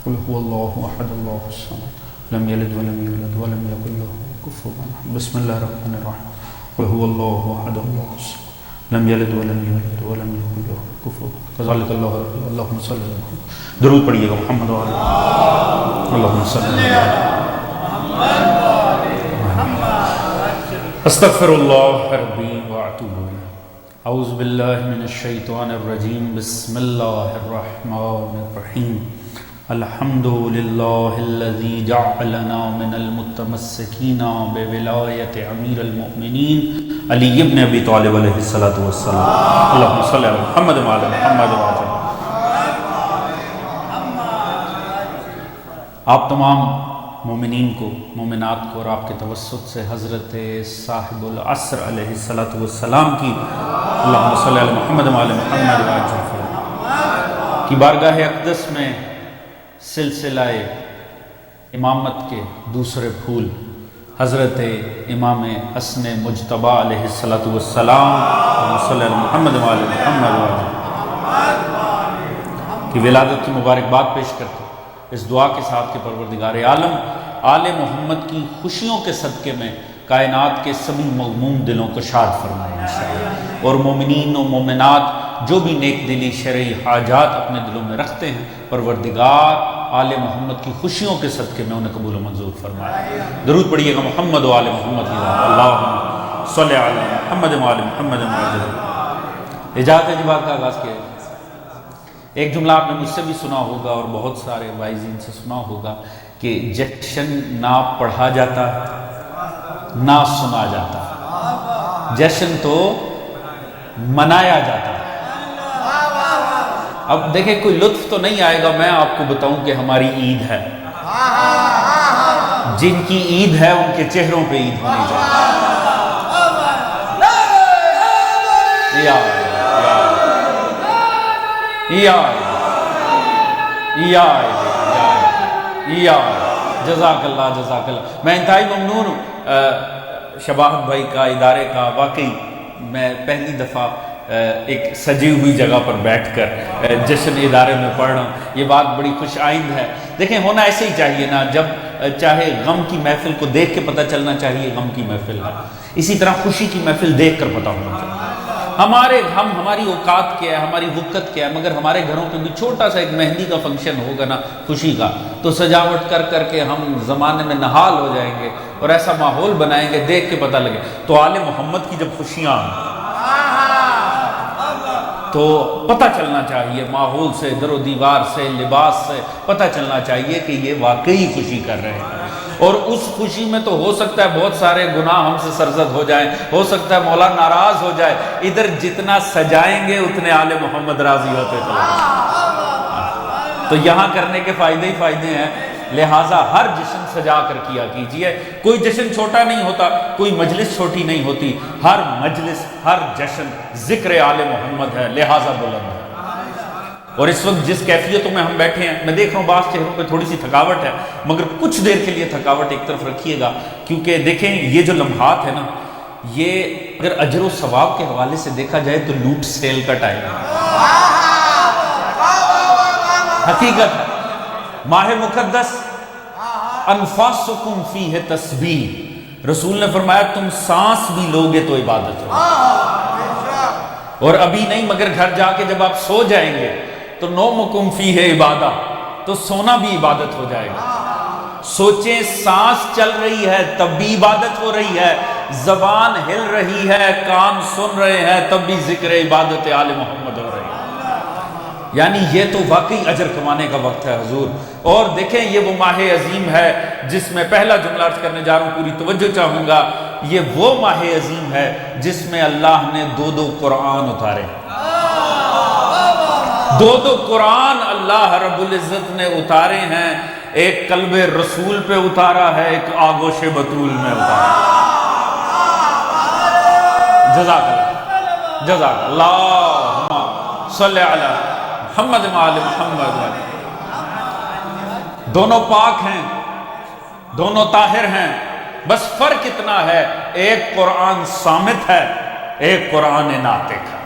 قل هو اللہ احد اللہ الصمد لم یلد ولم یولد ولم یکن له کفوا احد. بسم اللہ الرحمن الرحیم. قل هو اللہ احد اللہ الصمد لم یلد ولم یولد ولم یکن له کفوا احد. کذالک اللہ. اللہم صلی اللہ علیہ وسلم. درود پڑھیے گا محمد و علیہ. اللہم صلی اللہ علیہ وسلم. استغفر اللہ ربی واتوب الیہ. اعوذ باللہ من الشیطان الرجیم. بسم اللہ الرحمن الرحیم. الحمد للہ الذی جعلنا من المتمسکین بولایت امیر المؤمنین علی ابن ابی طالب علیہ الصلوۃ والسلام. اللہم صلی علی محمد و علی محمد. آپ تمام مومنین کو، مومنات کو، اور آپ کے توسط سے حضرت صاحب العصر علیہ الصلوۃ والسلام کی اللہم صلی علی محمد و علی محمد کی بارگاہ اقدس میں سلسلہ امامت کے دوسرے پھول حضرت امام حسن مجتبی علیہ الصلوۃ والسلام اللہم صلی علی محمد و علی محمد کی ولادت کی مبارکباد پیش کرتے اس دعا کے ساتھ کہ پروردگار عالم آل محمد کی خوشیوں کے صدقے میں کائنات کے سبھی مغموم دلوں کو شاد فرمائے انشاءاللہ. اور مومنین و مومنات جو بھی نیک دلی شرعی حاجات اپنے دلوں میں رکھتے ہیں، پروردگار آل محمد کی خوشیوں کے صدقے میں انہیں قبول و منظور فرمائے. درود پڑھیے گا محمد و آل محمد. اللہم صلی علی محمد و آل محمد. اجازت جبات کا آغاز کیا. ایک جملہ آپ نے مجھ سے بھی سنا ہوگا اور بہت سارے وائزین سے سنا ہوگا کہ جشن نہ پڑھا جاتا نہ سنا جاتا، جشن تو منایا جاتا. اب دیکھیں کوئی لطف تو نہیں آئے گا، میں آپ کو بتاؤں کہ ہماری عید ہے. جن کی عید ہے ان کے چہروں پہ عید ہونی چاہیے. جزاک اللہ. میں انتہائی ممنون ہوں شباہت بھائی کا، ادارے کا. واقعی میں پہلی دفعہ ایک سجی ہوئی جگہ پر بیٹھ کر جشن ادارے میں پڑھ رہا ہوں. یہ بات بڑی خوش آئند ہے. دیکھیں ہونا ایسے ہی چاہیے نا، جب چاہے غم کی محفل کو دیکھ کے پتہ چلنا چاہیے غم کی محفل ہے، اسی طرح خوشی کی محفل دیکھ کر پتہ ہونا چاہیے. ہماری اوقات کیا ہے، ہماری وقت کیا ہے، مگر ہمارے گھروں پہ بھی چھوٹا سا ایک مہندی کا فنکشن ہوگا نا خوشی کا، تو سجاوٹ کر کر کے ہم زمانے میں نحال ہو جائیں گے اور ایسا ماحول بنائیں گے دیکھ کے پتہ لگے. تو آل محمد کی جب خوشیاں تو پتہ چلنا چاہیے، ماحول سے، در و دیوار سے، لباس سے پتہ چلنا چاہیے کہ یہ واقعی خوشی کر رہے ہیں. اور اس خوشی میں تو ہو سکتا ہے بہت سارے گناہ ہم سے سرزد ہو جائیں، ہو سکتا ہے مولا ناراض ہو جائے. ادھر جتنا سجائیں گے اتنے آل محمد راضی ہوتے چلے جائیں. تو یہاں کرنے کے فائدے ہی فائدے ہیں. لہٰذا ہر جشن سجا کر کیا کیجئے. کوئی جشن چھوٹا نہیں ہوتا، کوئی مجلس چھوٹی نہیں ہوتی. ہر مجلس، ہر جشن ذکر آل محمد ہے، لہٰذا بلند ہے. اور اس وقت جس کیفیتوں میں ہم بیٹھے ہیں، میں دیکھ رہا ہوں بعض چہروں پہ تھوڑی سی تھکاوٹ ہے، مگر کچھ دیر کے لیے تھکاوٹ ایک طرف رکھیے گا، کیونکہ دیکھیں یہ جو لمحات ہے نا، یہ اگر اجر و ثواب کے حوالے سے دیکھا جائے تو لوٹ سیل کا ٹائم ہے. حقیقت ہے. ماہ مقدس انفاسکم فیہ تسبیح، رسول نے فرمایا تم سانس بھی لوگے تو عبادت ہو. اور ابھی نہیں مگر گھر جا کے جب آپ سو جائیں گے تو نومکم فیہ عبادہ، تو سونا بھی عبادت ہو جائے گا. سوچیں سانس چل رہی ہے تب بھی عبادت ہو رہی ہے، زبان ہل رہی ہے، کان سن رہے ہیں تب بھی ذکر عبادت آل محمد ہو رہی ہے. یعنی یہ تو واقعی اجر کمانے کا وقت ہے حضور. اور دیکھیں یہ وہ ماہ عظیم ہے جس میں پہلا جملہ عرض کرنے جا رہا ہوں، پوری توجہ چاہوں گا. یہ وہ ماہ عظیم ہے جس میں اللہ نے دو قرآن اتارے. دو قرآن اللہ رب العزت نے اتارے ہیں. ایک قلب رسول پہ اتارا ہے، ایک آغوش بطول میں اتارا. جزاک اللہ صلی علی محمد وآل محمد. دونوں پاک ہیں، دونوں طاہر ہیں، بس فرق اتنا ہے ایک قرآن صامت ہے، ایک قرآن ناطق ہے.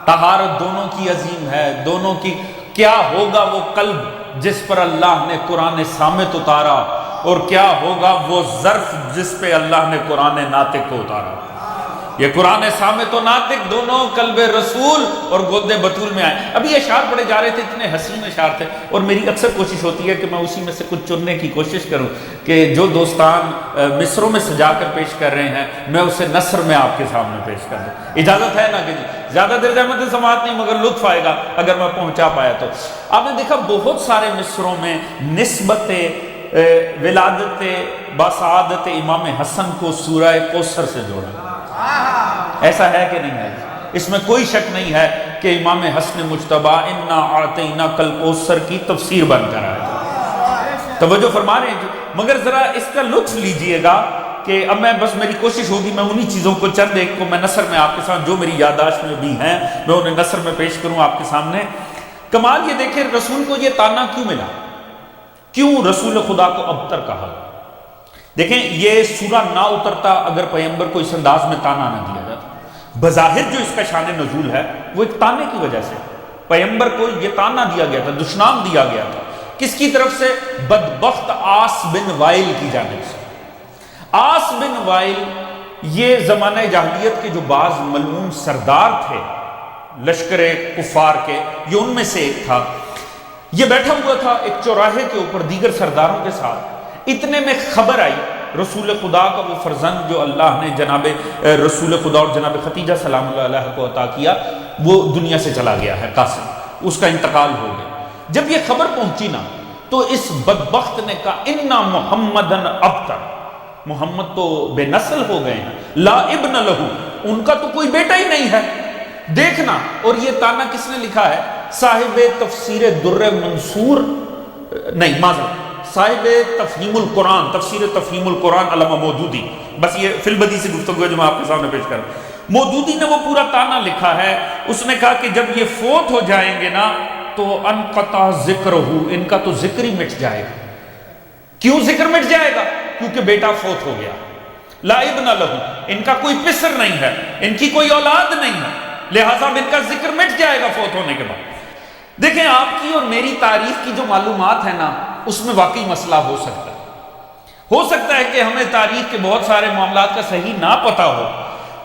طہارت دونوں کی عظیم ہے. دونوں کی کیا ہوگا وہ قلب جس پر اللہ نے قرآن صامت اتارا، اور کیا ہوگا وہ ظرف جس پہ اللہ نے قرآن ناطق کو اتارا. یہ قرآن صامت و ناطق دونوں قلب رسول اور گود بطول میں آئے. ابھی یہ اشعار پڑھے جا رہے تھے، اتنے حسین اشعار تھے، اور میری اکثر کوشش ہوتی ہے کہ میں اسی میں سے کچھ چننے کی کوشش کروں کہ جو دوستان مصروں میں سجا کر پیش کر رہے ہیں میں اسے نثر میں آپ کے سامنے پیش کر دوں. اجازت ہے نا کہ زیادہ دیر زحمت سماعت نہیں، مگر لطف آئے گا اگر میں پہنچا پایا تو. آپ نے دیکھا بہت سارے مصروں میں نسبت ولادت باسعادت امام حسن کو سورہ کوثر سے جوڑا. ایسا ہے کہ نہیں ہے؟ اس میں کوئی شک نہیں ہے کہ امام حسن مجتبی انا اعطیناک الکوثر کی تفسیر بن کر آئے. توجہ فرما رہے ہیں. مگر ذرا اس کا لطف لیجئے گا کہ اب میں بس میری کوشش ہوگی میں انہی چیزوں کو چند ایک کو میں نثر میں آپ کے ساتھ جو میری یادداشت میں بھی ہیں میں انہیں نثر میں پیش کروں آپ کے سامنے. کمال یہ دیکھیں رسول کو یہ تانا کیوں ملا، کیوں رسول خدا کو ابتر کہا. دیکھیں یہ سورہ نہ اترتا اگر پیغمبر کو اس انداز میں تانا نہ دیا جاتا. بظاہر جو اس کا شان نزول ہے وہ ایک تانے کی وجہ سے پیغمبر کو یہ تانا دیا گیا تھا، دشنام دیا گیا تھا. کس کی طرف سے؟ بدبخت آس بن وائل کی جانب سے. آس بن وائل یہ زمانہ جاہلیت کے جو بعض ملعون سردار تھے لشکر کفار کے، یہ ان میں سے ایک تھا. یہ بیٹھا ہوا تھا ایک چوراہے کے اوپر دیگر سرداروں کے ساتھ. اتنے میں خبر آئی رسول خدا کا وہ فرزند جو اللہ نے جناب رسول خدا اور جناب ختیجہ سلام اللہ علیہ کو عطا کیا وہ دنیا سے چلا گیا ہے، قاسم، اس کا انتقال ہو گیا. جب یہ خبر پہنچی نا تو اس بدبخت نے کہا انا محمدن ابتر، محمد تو بے نسل ہو گئے ہیں، لا ابن لہو، ان کا تو کوئی بیٹا ہی نہیں ہے. دیکھنا. اور یہ تانا کس نے لکھا ہے؟ صاحب تفسیر در منصور، نہیں معذرت، صاحب تفہیم القرآن، تفسیر تفہیم القرآن علامہ مودودی. بس یہ فی البدی سے گفتگو ہے جو میں آپ کے سامنے پیش کر رہا ہوں. مودودی نے وہ پورا تانا لکھا ہے، اس نے کہا کہ جب یہ فوت ہو جائیں گے نا تو انقطع ذکرہ، ان کا تو ذکر ہی مٹ جائے گا۔ کیوں ذکر مٹ جائے گا؟ کیونکہ بیٹا فوت ہو گیا، لا ابن لہو، ان کا کوئی پسر نہیں ہے، ان کی کوئی اولاد نہیں ہے، لہٰذا ان کا ذکر مٹ جائے گا فوت ہونے کے بعد۔ دیکھیں آپ کی اور میری تاریخ کی جو معلومات ہے نا، اس میں واقعی مسئلہ ہو سکتا ہے کہ ہمیں تاریخ کے بہت سارے معاملات کا صحیح نہ پتہ ہو،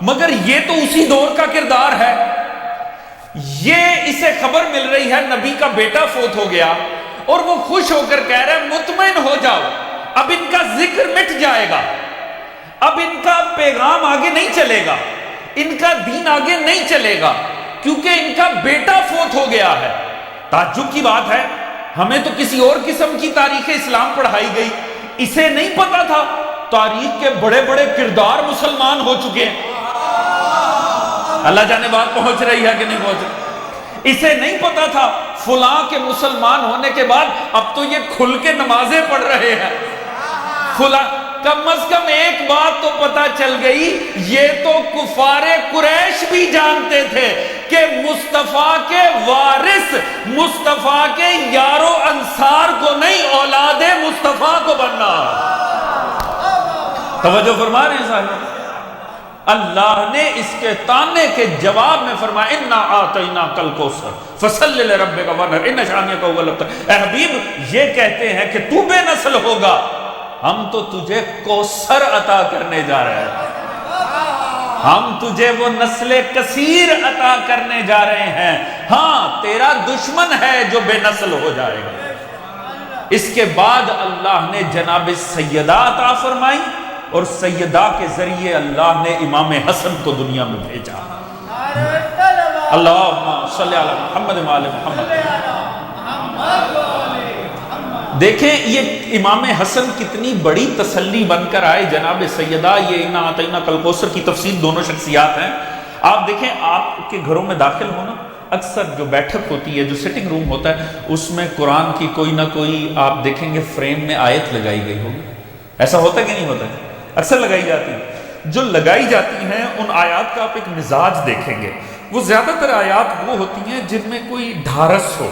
مگر یہ تو اسی دور کا کردار ہے۔ یہ اسے خبر مل رہی ہے نبی کا بیٹا فوت ہو گیا، اور وہ خوش ہو کر کہہ رہا ہے مطمئن ہو جاؤ، اب ان کا ذکر مٹ جائے گا، اب ان کا پیغام آگے نہیں چلے گا، ان کا دین آگے نہیں چلے گا، کیونکہ ان کا بیٹا فوت ہو گیا ہے۔ تعجب کی بات ہے، ہمیں تو کسی اور قسم کی تاریخ اسلام پڑھائی گئی، اسے نہیں پتا تھا تاریخ کے بڑے بڑے کردار مسلمان ہو چکے ہیں۔ اللہ جانے بات پہنچ رہی ہے کہ نہیں پہنچ رہی؟ اسے نہیں پتا تھا فلاں کے مسلمان ہونے کے بعد اب تو یہ کھل کے نمازیں پڑھ رہے ہیں، فلاں۔ کم از کم ایک بات تو پتا چل گئی، یہ تو کفار قریش بھی جانتے تھے کہ مصطفیٰ کے وارث، مصطفیٰ کے یارو انصار کو نہیں، اولاد مصطفیٰ کو بننا۔ توجہ فرما رہے ہیں صاحب؟ اللہ نے اس کے تانے کے جواب میں فرمایا اِنَّا آتَيْنَاكَ الْكَوْثَرَ فَصَلِّ لِرَبِّكَ وَانْحَرْ إِنَّ شَانِئَكَ هُوَ الْأَبْتَرُ۔ اے حبیب یہ کہتے ہیں کہ تو بے نسل ہوگا، ہم تو تجھے کوثر عطا کرنے جا رہے ہیں، ہم تجھے وہ نسل کثیر عطا کرنے جا رہے ہیں۔ ہاں تیرا دشمن ہے جو بے نسل ہو جائے گا۔ اس کے بعد اللہ نے جناب سیدہ عطا فرمائی، اور سیدہ کے ذریعے اللہ نے امام حسن کو دنیا میں بھیجا۔ اللہم صلی علی محمد وعلی محمد۔ دیکھیں یہ امام حسن کتنی بڑی تسلی بن کر آئے جناب سیدہ۔ یہ اِنَّا أَعْطَيْنَاكَ الْكَوْثَر کی تفصیل دونوں شخصیات ہیں۔ آپ دیکھیں آپ کے گھروں میں داخل ہونا، اکثر جو بیٹھک ہوتی ہے، جو سٹنگ روم ہوتا ہے، اس میں قرآن کی کوئی نہ کوئی آپ دیکھیں گے فریم میں آیت لگائی گئی ہوگی۔ ایسا ہوتا کہ نہیں ہوتا؟ اکثر لگائی جاتی ہیں۔ جو لگائی جاتی ہیں ان آیات کا آپ ایک مزاج دیکھیں گے، وہ زیادہ تر آیات وہ ہوتی ہیں جن میں کوئی ڈھارس ہو،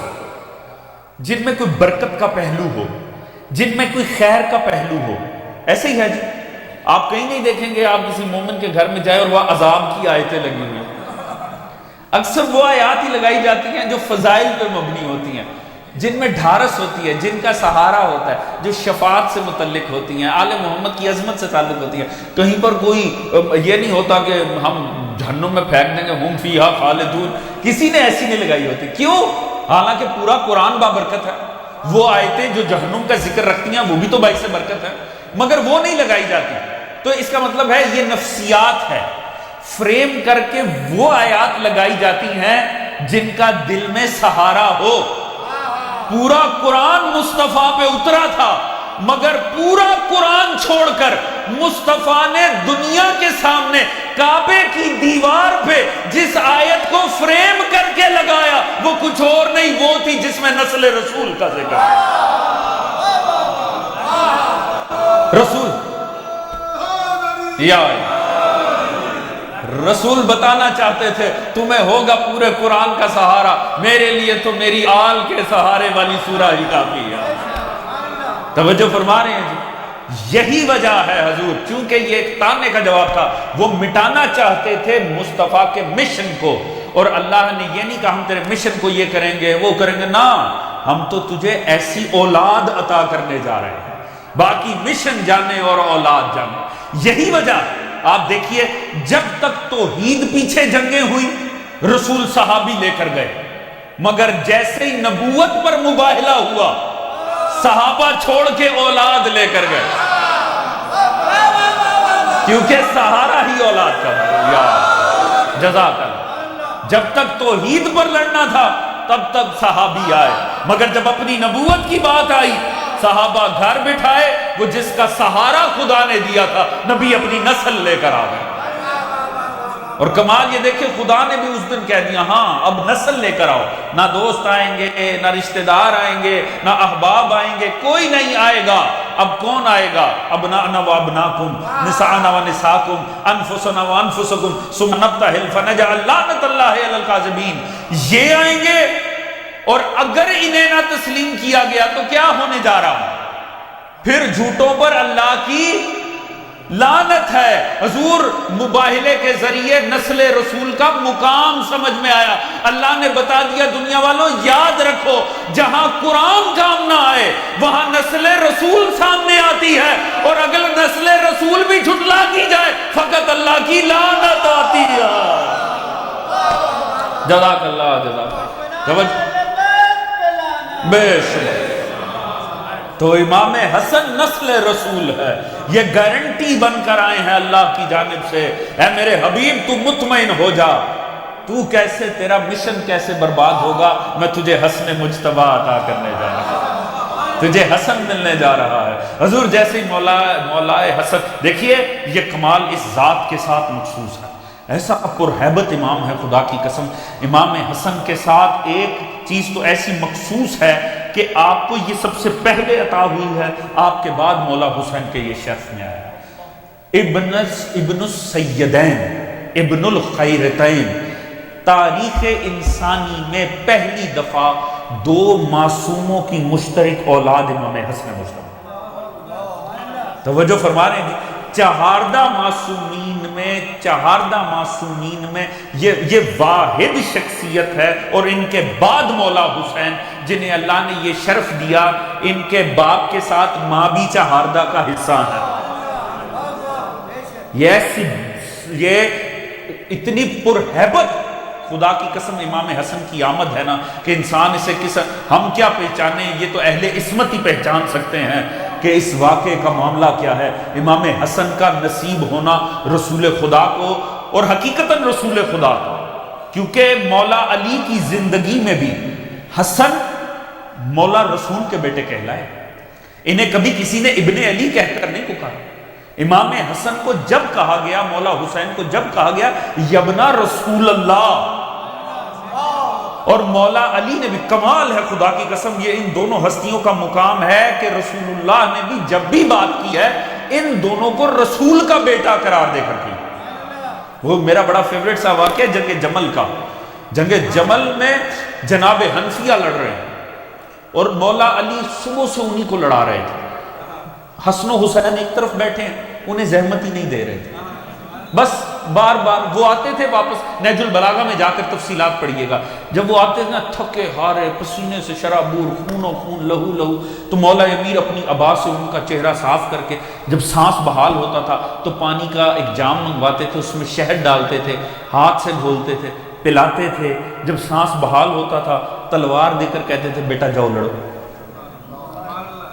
جن میں کوئی برکت کا پہلو ہو، جن میں کوئی خیر کا پہلو ہو۔ ایسے ہی ہے جی، آپ کہیں نہیں دیکھیں گے آپ کسی مومن کے گھر میں جائیں اور وہ عذاب کی آیتیں لگی ہوئی ہیں۔ اکثر وہ آیات ہی لگائی جاتی ہیں جو فضائل پر مبنی ہوتی ہیں، جن میں ڈھارس ہوتی ہے، جن کا سہارا ہوتا ہے، جو شفاعت سے متعلق ہوتی ہیں، آل محمد کی عظمت سے تعلق ہوتی ہیں۔ کہیں پر کوئی یہ نہیں ہوتا کہ ہم جہنم میں پھینک دیں گے، ہم فیہا خالدون، کسی نے ایسی نہیں لگائی ہوتی۔ کیوں؟ حالانکہ پورا قرآن بابرکت ہے، وہ آیتیں جو جہنم کا ذکر رکھتی ہیں وہ بھی تو باعث برکت ہے، مگر وہ نہیں لگائی جاتی۔ تو اس کا مطلب ہے یہ نفسیات ہے، فریم کر کے وہ آیات لگائی جاتی ہیں جن کا دل میں سہارا ہو۔ پورا قرآن مصطفیٰ پہ اترا تھا، مگر پورا قرآن چھوڑ کر مصطفیٰ نے دنیا کے سامنے کعبے کی دیوار پہ جس آیت کو فریم کر کے لگایا وہ کچھ اور نہیں، وہ تھی جس میں نسل رسول کا ذکر ہے۔ رسول یا رسول بتانا چاہتے تھے تمہیں ہوگا پورے قرآن کا سہارا، میرے لیے تو میری آل کے سہارے والی سورہ ہی کافی ہے۔ توجہ فرما رہے ہیں جی، یہی وجہ ہے حضور، چونکہ یہ ایک تانے کا جواب تھا، وہ مٹانا چاہتے تھے مصطفیٰ کے مشن کو، اور اللہ نے یہ نہیں کہا ہم تیرے مشن کو یہ کریں گے وہ کریں گے، نہ، ہم تو تجھے ایسی اولاد عطا کرنے جا رہے ہیں، باقی مشن جانے اور اولاد جانے۔ یہی وجہ آپ دیکھیے، جب تک توحید پیچھے جنگیں ہوئی رسول صحابی لے کر گئے، مگر جیسے ہی نبوت پر مباہلہ ہوا صحابہ چھوڑ کے اولاد لے کر گئے، کیونکہ سہارا ہی اولاد کا تھا۔ یا جزاک اللہ، جب تک توحید پر لڑنا تھا تب تک صحابی آئے، مگر جب اپنی نبوت کی بات آئی صحابہ گھر بٹھائے، وہ جس کا سہارا خدا نے دیا تھا نبی اپنی نسل لے کر آ گئے۔ اور کمال یہ دیکھیں خدا نے بھی اس دن کہہ دیا ہاں اب نسل لے کر آؤ، نہ دوست آئیں گے، نہ رشتہ دار آئیں گے، نہ احباب آئیں گے، کوئی نہیں آئے گا، اب کون آئے گا؟ ابناءنا و ابناکم، نساءنا و نساکم، انفسنا و انفسکم، ثم نبتہل فنجعل لعنت اللہ علی الکاذبین. یہ آئیں گے، اور اگر انہیں نہ تسلیم کیا گیا تو کیا ہونے جا رہا؟ پھر جھوٹوں پر اللہ کی لعنت ہے. حضور مباہلے کے ذریعے نسل رسول کا مقام سمجھ میں آیا. اللہ نے بتا دیا دنیا والوں یاد رکھو جہاں قرآن کام نہ آئے وہاں نسل رسول سامنے آتی ہے، اور اگر نسل رسول بھی جھٹلا دی جائے فقط اللہ کی لعنت آتی ہے. جزاک اللہ جزاک بے شک. تو امام حسن نسل رسول ہے، یہ گارنٹی بن کر آئے ہیں اللہ کی جانب سے. اے میرے حبیب تو مطمئن ہو جا، تو کیسے، تیرا مشن کیسے برباد ہوگا؟ میں تجھے حسن مجتبی عطا کرنے جا رہا ہوں، تجھے حسن ملنے جا رہا ہے. حضور جیسے مولا حسن، دیکھیے یہ کمال اس ذات کے ساتھ مخصوص ہے. ایسا پرہیبت امام ہے، خدا کی قسم. امام حسن کے ساتھ ایک چیز تو ایسی مخصوص ہے کہ آپ کو یہ سب سے پہلے عطا ہوئی ہے، آپ کے بعد مولا حسین کے یہ شرف میں آیا. ابن السیدین، ابن الخیرتین. تاریخ انسانی میں پہلی دفعہ دو معصوموں کی مشترک اولاد امام حسن مجتبی. توجہ فرما رہے ہیں؟ چہاردہ معصومین میں یہ واحد شخصیت ہے. اور ان کے بعد مولا حسین جنہیں اللہ نے یہ شرف دیا، ان کے باپ کے ساتھ ماں بھی چہاردہ کا حصہ ہے. یہ اتنی پرہیبت خدا کی قسم امام حسن کی آمد ہے نا کہ انسان اسے ہم کیا پہچانے، یہ تو اہل عصمت ہی پہچان سکتے ہیں کہ اس واقعے کا معاملہ کیا ہے. امام حسن کا نصیب ہونا رسول خدا کو، اور حقیقتاً رسول خدا کو، کیونکہ مولا علی کی زندگی میں بھی حسن مولا رسول کے بیٹے کہلائے. انہیں کبھی کسی نے ابن علی کہہ کر نہیں پکارا. امام حسن کو جب کہا گیا، مولا حسین کو جب کہا گیا یبنا رسول اللہ، اور مولا علی نے بھی، کمال ہے خدا کی قسم، یہ ان دونوں ہستیوں کا مقام ہے کہ رسول اللہ نے بھی جب بھی بات کی ہے ان دونوں کو رسول کا بیٹا قرار دے کر کی. وہ میرا بڑا فیوریٹ سا واقعہ جنگ جمل کا. جنگ جمل میں جناب حنفیہ لڑ رہے ہیں اور مولا علی صبح سے انہی کو لڑا رہے تھے. حسن و حسین ایک طرف بیٹھے ہیں، انہیں زحمت ہی نہیں دے رہے تھے. بس بار بار وہ آتے تھے واپس. نہج البلاغہ میں جا کر تفصیلات پڑھیے گا. جب وہ آتے تھے نا تھکے ہارے، پسینے سے شرابور، خون و خون، لہو لہو، تو مولا امیر اپنی عبا سے ان کا چہرہ صاف کر کے جب سانس بحال ہوتا تھا تو پانی کا ایک جام منگواتے تھے، اس میں شہد ڈالتے تھے، ہاتھ سے گھولتے تھے، پلاتے تھے. جب سانس بحال ہوتا تھا تلوار دے کر کہتے تھے بیٹا جاؤ لڑو.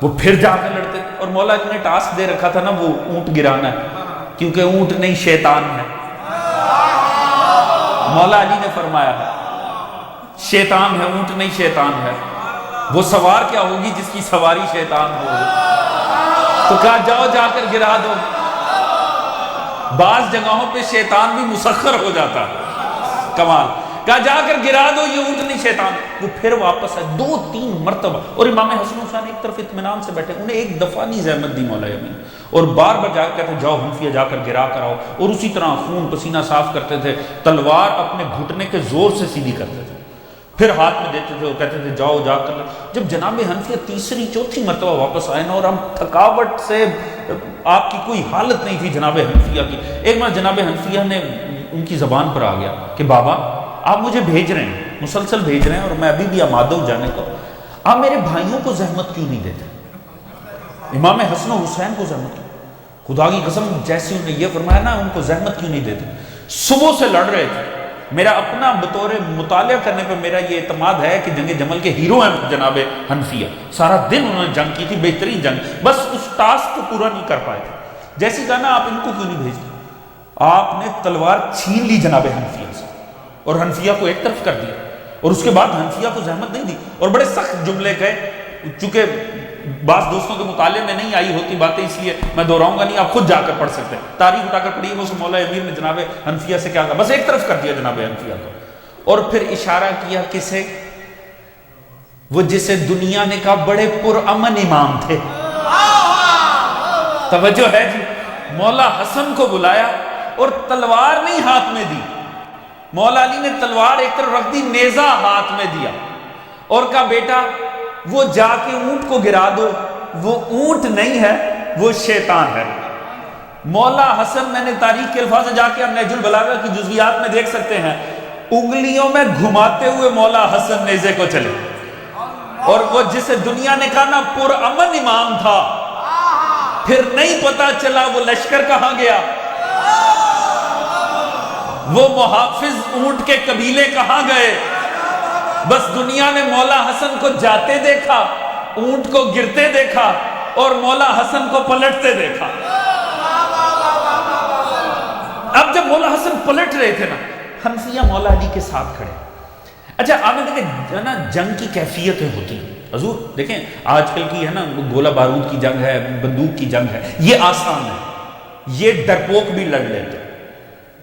وہ پھر جا کر لڑتے تھے. اور مولا نے ٹاسک دے رکھا تھا نا، وہ اونٹ گرانا ہے، کیونکہ اونٹ نہیں شیطان ہے. مولا علی نے فرمایا شیطان ہے، اونٹ نہیں شیطان ہے. وہ سوار کیا ہوگی جس کی سواری شیطان ہوگی. تو کہا جاؤ جا کر گرا دو. بعض جگہوں پہ شیطان بھی مسخر ہو جاتا ہے. کمال. کہا جا کر گرا دو، یہ اونٹ نہیں شیطان. وہ پھر واپس آئے 2-3 مرتبہ. اور امام حسن حسین ایک طرف اطمینان سے بیٹھے، انہیں ایک دفعہ نہیں زحمت دی مولا امین، اور بار بار جا کر کہتے جاؤ حنفیہ جا کر گرا کر آؤ. اور اسی طرح خون پسینہ صاف کرتے تھے، تلوار اپنے گھٹنے کے زور سے سیدھی کرتے تھے، پھر ہاتھ میں دیتے تھے اور کہتے تھے جاؤ جا کر. جب جناب حنفیہ تیسری چوتھی مرتبہ واپس آئے نا، اور ہم تھکاوٹ سے آپ کی کوئی حالت نہیں تھی جناب حنفیہ کی. ایک بار جناب حنفیہ نے ان کی زبان پر آ گیا کہ بابا آپ مجھے بھیج رہے ہیں، مسلسل بھیج رہے ہیں، اور میں ابھی بھی آمادہ ہوں جانے کو، آپ میرے بھائیوں کو زحمت کیوں نہیں دیتے؟ امام حسن و حسین کو زحمت کیوں؟ خدا کی قسم جیسے انہوں نے یہ فرمایا نا، ان کو زحمت کیوں نہیں دیتے؟ صبح سے لڑ رہے تھے. میرا اپنا بطور مطالعہ کرنے پہ میرا یہ اعتماد ہے کہ جنگ جمل کے ہیرو ہیں جناب حنفیہ. سارا دن انہوں نے جنگ کی تھی، بہترین جنگ، بس اس ٹاسک کو پورا نہیں کر پائے تھے. جیسے کہا نا آپ ان کو کیوں نہیں بھیجتے، آپ نے تلوار چھین لی جناب حنفیہ سے اور حنفیہ کو ایک طرف کر دیا. اور اس کے بعد حنفیہ کو زحمت نہیں دی اور بڑے سخت جملے کہے. چونکہ بعض دوستوں کے مطالعے میں نہیں آئی ہوتی باتیں، اس لیے میں دہراؤں گا نہیں، آپ خود جا کر پڑھ سکتے ہیں. تاریخ اٹھا کر پڑھیے. وہ مولا امیر نے جناب حنفیہ سے کیا کہا، بس ایک طرف کر دیا جناب حنفیہ کو، اور پھر اشارہ کیا کسے؟ وہ جسے دنیا نے کہا بڑے پرامن امام تھے. توجہ ہے جی. مولا حسن کو بلایا اور تلوار نہیں ہاتھ میں دی. مولا علی نے تلوار ایک طرف رکھ دی, نیزہ ہاتھ میں دیا اور کہا بیٹا وہ جا کے اونٹ کو گرا دو, وہ اونٹ نہیں ہے, وہ شیطان ہے. مولا حسن, میں نے تاریخ کے الفاظ جا کے نہج البلاغہ کی جزویات میں دیکھ سکتے ہیں, انگلیوں میں گھماتے ہوئے مولا حسن نیزے کو چلے. اور وہ جسے دنیا نے کہا نا پرامن امام تھا, پھر نہیں پتا چلا وہ لشکر کہاں گیا, وہ محافظ اونٹ کے قبیلے کہاں گئے. بس دنیا نے مولا حسن کو جاتے دیکھا, اونٹ کو گرتے دیکھا اور مولا حسن کو پلٹتے دیکھا. اب جب مولا حسن پلٹ رہے تھے نا, حنفیہ مولا علی کے ساتھ کھڑے. اچھا آپ نے دیکھیں نا جنگ کی کیفیتیں ہوتی ہیں. حضور دیکھیں آج کل کی ہے نا گولہ بارود کی جنگ ہے, بندوق کی جنگ ہے, یہ آسان ہے, یہ ڈرپوک بھی لڑ لیتے.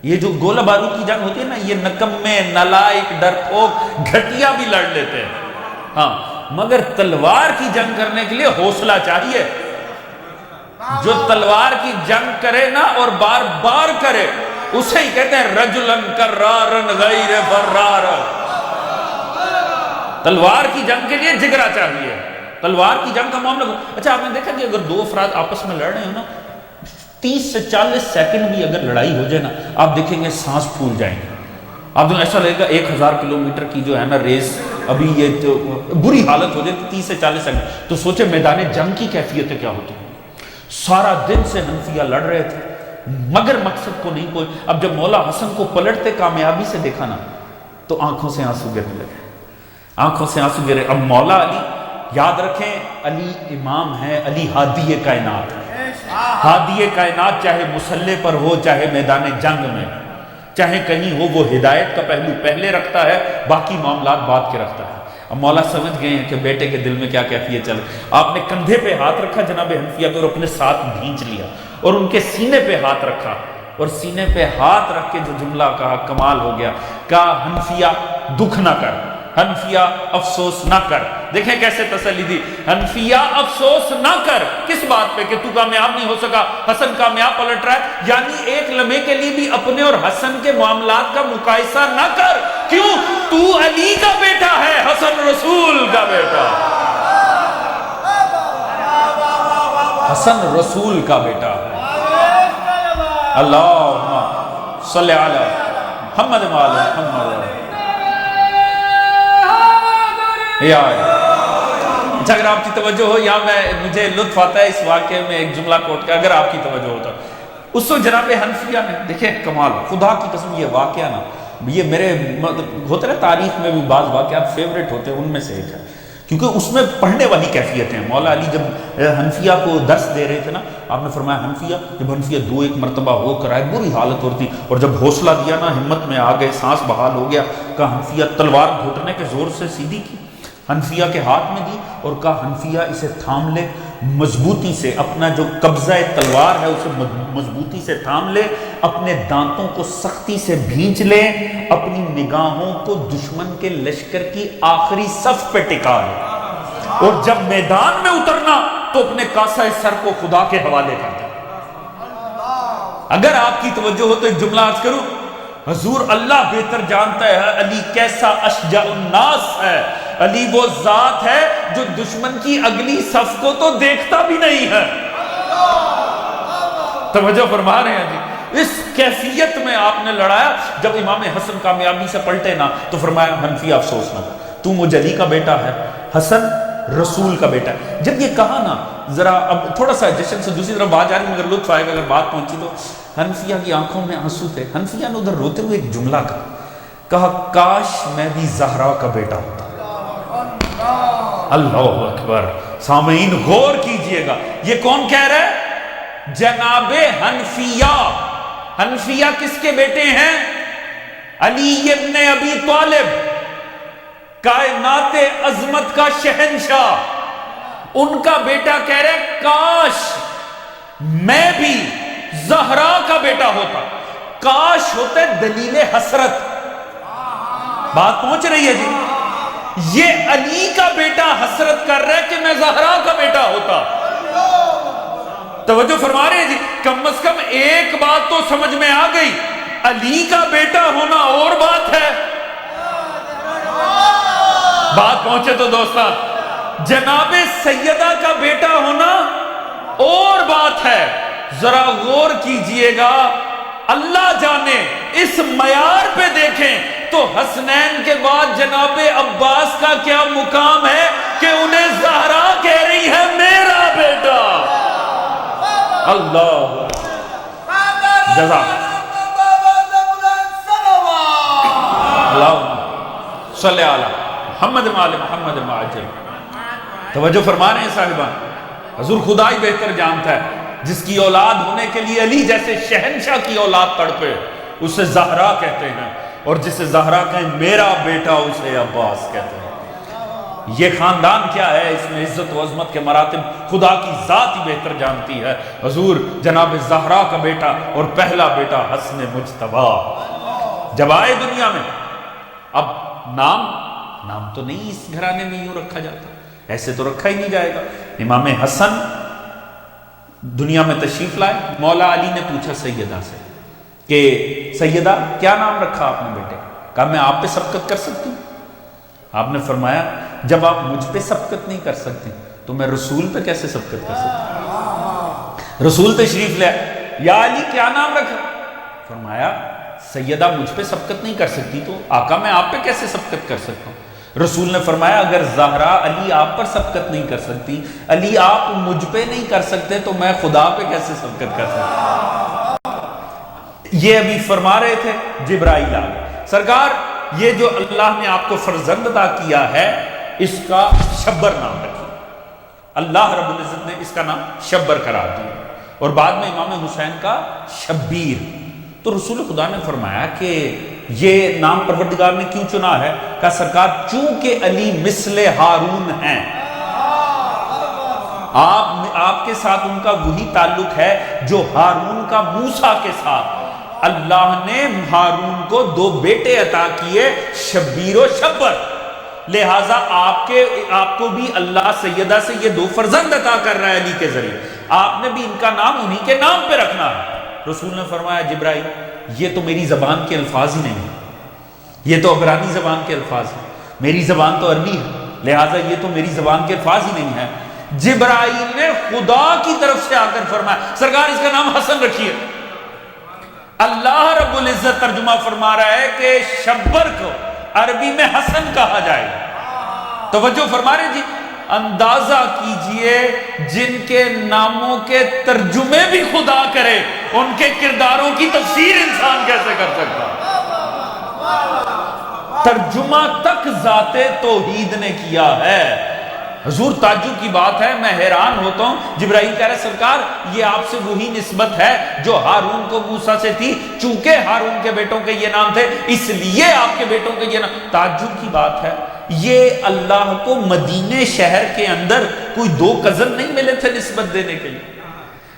یہ جو گولہ بارود کی جنگ ہوتی ہے نا, یہ نکمے, نالائق, ڈرپوک, گھٹیا بھی لڑ لیتے ہیں. ہاں مگر تلوار کی جنگ کرنے کے لیے حوصلہ چاہیے. جو تلوار کی جنگ کرے نا اور بار بار کرے, اسے ہی کہتے ہیں رجلن کرارن غیر فرار. تلوار کی جنگ کے لیے جگرا چاہیے, تلوار کی جنگ کا معاملہ. اچھا آپ نے دیکھا کہ اگر دو افراد آپس میں لڑ رہے ہیں نا, 30 سے 40 سیکنڈ بھی اگر لڑائی ہو جائے نا, آپ دیکھیں گے سانس پھول جائیں گے. آپ کو ایسا لگے گا 1000 کلومیٹر کی جو ہے نا ریس, ابھی یہ تو بری حالت ہو جائے 30 سے 40 سیکنڈ. تو سوچے میدان جنگ کی کیفیتیں کیا ہوتی ہیں. سارا دن سے حنفیہ لڑ رہے تھے مگر مقصد کو نہیں پہنچے. اب جب مولا حسن کو پلٹتے کامیابی سے دیکھا نا, تو آنکھوں سے آنسو گرنے لگے, آنکھوں سے آنسو گرے. اب مولا علی, یاد رکھیں علی امام ہے, علی ہادی کائنات ہے. ہادی کائنات چاہے مسلح پر ہو, چاہے میدان جنگ میں, چاہے کہیں ہو, وہ ہدایت کا پہلو پہلے رکھتا ہے, باقی معاملات بعد کے رکھتا ہے. اب مولا سمجھ گئے ہیں کہ بیٹے کے دل میں کیا کیفیت چل. آپ نے کندھے پہ ہاتھ رکھا جناب حنفیہ کو اور اپنے ساتھ بھینچ لیا, اور ان کے سینے پہ ہاتھ رکھا, اور سینے پہ ہاتھ رکھ کے جو جملہ کہا کمال ہو گیا. کہا حنفیہ دکھ نہ کر, حنفیہ افسوس نہ کر. دیکھیں کیسے تسلی دی. حنفیہ افسوس نہ کر, کس بات پہ کہ تو کامیاب نہیں ہو سکا, حسن کامیاب پلٹ رہا ہے. یعنی ایک لمحے کے لیے بھی اپنے اور حسن کے معاملات کا مقایسہ نہ کر. کیوں؟ تو علی کا بیٹا ہے, حسن رسول کا بیٹا, حسن رسول کا بیٹا ہے. اللہم صلی علی محمد وعلی محمد. اچھا اگر آپ کی توجہ ہو, یا مجھے لطف آتا ہے اس واقعے میں ایک جملہ کوٹ کا, اگر آپ کی توجہ ہوتا. اس وقت جناب حنفیہ نے, دیکھیں کمال, خدا کی قسم یہ واقعہ نا, یہ میرے ہوتے نا تاریخ میں بھی بعض واقعات فیوریٹ ہوتے ہیں, ان میں سے ایک ہے, کیونکہ اس میں پڑھنے والی کیفیتیں ہیں. مولا علی جب حنفیہ کو درس دے رہے تھے نا, آپ نے فرمایا حنفیہ, جب حنفیہ 2-1 مرتبہ ہو کر آئے, بری حالت ہوتی, اور جب حوصلہ دیا نا, ہمت میں آ گئے, سانس بحال ہو گیا. کہا حنفیہ تلوار گھٹنے کے زور سے سیدھی کی, حنفیہ کے ہاتھ میں دی, اور کہا حنفیہ اسے تھام لے مضبوطی سے, اپنا جو قبضہ تلوار ہے اسے مضبوطی سے تھام لے, اپنے دانتوں کو سختی سے بھینچ لے, اپنی نگاہوں کو دشمن کے لشکر کی آخری صف پہ ٹکا لے, اور جب میدان میں اترنا تو اپنے کاسہ سر کو خدا کے حوالے کر دے. اگر آپ کی توجہ ہو تو ایک جملہ آج کروں, حضور اللہ بہتر جانتا ہے علی کیسا اشجع الناس ہے. علی وہ ذات ہے جو دشمن کی اگلی صف کو تو دیکھتا بھی نہیں ہے. توجہ فرما رہے ہیں جی. اس کیفیت میں آپ نے لڑایا. جب امام حسن کامیابی سے پلٹے نا, تو فرمایا حنفیہ افسوس نہ کر, تو مجھ علی کا بیٹا ہے, حسن رسول کا بیٹا ہے. جب یہ کہا نا, ذرا اب تھوڑا سا جشن سے دوسری طرف بات جا رہی, مگر لطف آئے گا اگر بات پہنچی تو. حنفیہ کی آنکھوں میں آنسو تھے. حنفیہ نے ادھر روتے ہوئے ایک جملہ کہا, کاش میں بھی زہرا کا بیٹا ہوتا. اللہ اکبر. سامعین غور کیجئے گا, یہ کون کہہ رہا ہے؟ جناب حنفیہ. حنفیہ کس کے بیٹے ہیں؟ علی ابن ابی طالب, کائنات عظمت کا شہنشاہ. ان کا بیٹا کہہ رہے کاش میں بھی زہرا کا بیٹا ہوتا. کاش ہوتے دلیل حسرت. بات پہنچ رہی ہے جی. یہ علی کا بیٹا حسرت کر رہا ہے کہ میں زہرا کا بیٹا ہوتا. توجہ فرما رہے ہیں جی. کم از کم ایک بات تو سمجھ میں آ گئی, علی کا بیٹا ہونا اور بات ہے. بات پہنچے تو دوستان, جناب سیدہ کا بیٹا ہونا اور بات ہے. ذرا غور کیجئے گا, اللہ جانے اس معیار پہ دیکھیں تو حسنین کے بعد جناب عباس کا کیا مقام ہے کہ انہیں زہرا کہہ رہی ہے میرا بیٹا. اللہ جزاک اللہ صلی علی محمد وعلی محمد وعجل. توجہ فرما رہے ہیں صاحبان, حضور خدا ہی بہتر جانتا ہے. جس کی اولاد ہونے کے لیے علی جیسے شہنشاہ کی اولاد تڑپے اسے زہرا کہتے ہیں, اور جسے زہرا کہیں میرا بیٹا اسے عباس کہتے ہیں. یہ خاندان کیا ہے, اس میں عزت و عظمت کے مراتب خدا کی ذات ہی بہتر جانتی ہے. حضور جناب زہرا کا بیٹا اور پہلا بیٹا حسن مجتبی جب آئے دنیا میں, اب نام تو نہیں اس گھرانے میں یوں رکھا جاتا, ایسے تو رکھا ہی نہیں جائے گا. امام حسن دنیا میں تشریف لائے. مولا علی نے پوچھا سیدہ سے کہ سیدہ کیا نام رکھا آپ نے بیٹے؟ کہا میں آپ پہ سبقت کر سکتی ہوں. آپ نے فرمایا جب آپ مجھ پہ سبقت نہیں کر سکتی تو میں رسول پہ کیسے سبقت کر سکتی ہوں؟ رسول تشریف لے آئے, یا علی کیا نام رکھا؟ فرمایا سیدہ مجھ پہ سبقت نہیں کر سکتی تو آقا میں آپ پہ کیسے سبقت کر سکتا ہوں؟ رسول نے فرمایا اگر زہرا علی آپ پر سبقت نہیں کر سکتی, علی آپ مجھ پہ نہیں کر سکتے تو میں خدا پہ کیسے سبقت کر سکتا ہوں؟ یہ ابھی فرما رہے تھے, جبرائیل آ گئے. سرکار یہ جو اللہ نے آپ کو فرزند عطا کیا ہے اس کا شبر نام رکھیے. اللہ رب العزت نے اس کا نام شبر قرار دیا, اور بعد میں امام حسین کا شبیر. تو رسول خدا نے فرمایا کہ یہ نام پروردگار نے کیوں چنا ہے؟ کہا سرکار چونکہ علی مثل ہارون ہیں, آپ کے ساتھ ان کا وہی تعلق ہے جو ہارون کا موسیٰ کے ساتھ. اللہ نے ہارون کو 2 بیٹے عطا کیے, شبیر و شبر, لہٰذا آپ کو بھی اللہ سیدہ سے یہ 2 فرزند عطا کر رہا ہے علی کے ذریعے, آپ نے بھی ان کا نام انہی کے نام پہ رکھنا ہے. رسول نے فرمایا جبرائیل یہ تو میری زبان کے الفاظ ہی نہیں ہیں, یہ تو عبرانی زبان کے الفاظ ہیں, میری زبان تو عربی ہے, لہٰذا یہ تو میری زبان کے الفاظ ہی نہیں ہیں. جبرائیل نے خدا کی طرف سے آ کر فرمایا سرکار اس کا نام حسن رکھیے. اللہ رب العزت ترجمہ فرما رہا ہے کہ شبر کو عربی میں حسن کہا جائے. توجہ فرما رہے جی, اندازہ کیجئے جن کے ناموں کے ترجمے بھی خدا کرے ان کے کرداروں کی تفسیر انسان کیسے کر سکتا. ترجمہ تک ذات توحید نے کیا ہے. حضور تعجب کی بات ہے, میں حیران ہوتا ہوں. جبرائیل کہہ رہے سرکار یہ آپ سے وہی نسبت ہے جو ہارون کو موسیٰ سے تھی, چونکہ ہارون کے بیٹوں کے یہ نام تھے اس لیے آپ کے بیٹوں کے یہ نام. تعجب کی بات ہے, یہ اللہ کو مدینے شہر کے اندر کوئی 2 کزن نہیں ملے تھے نسبت دینے کے لیے.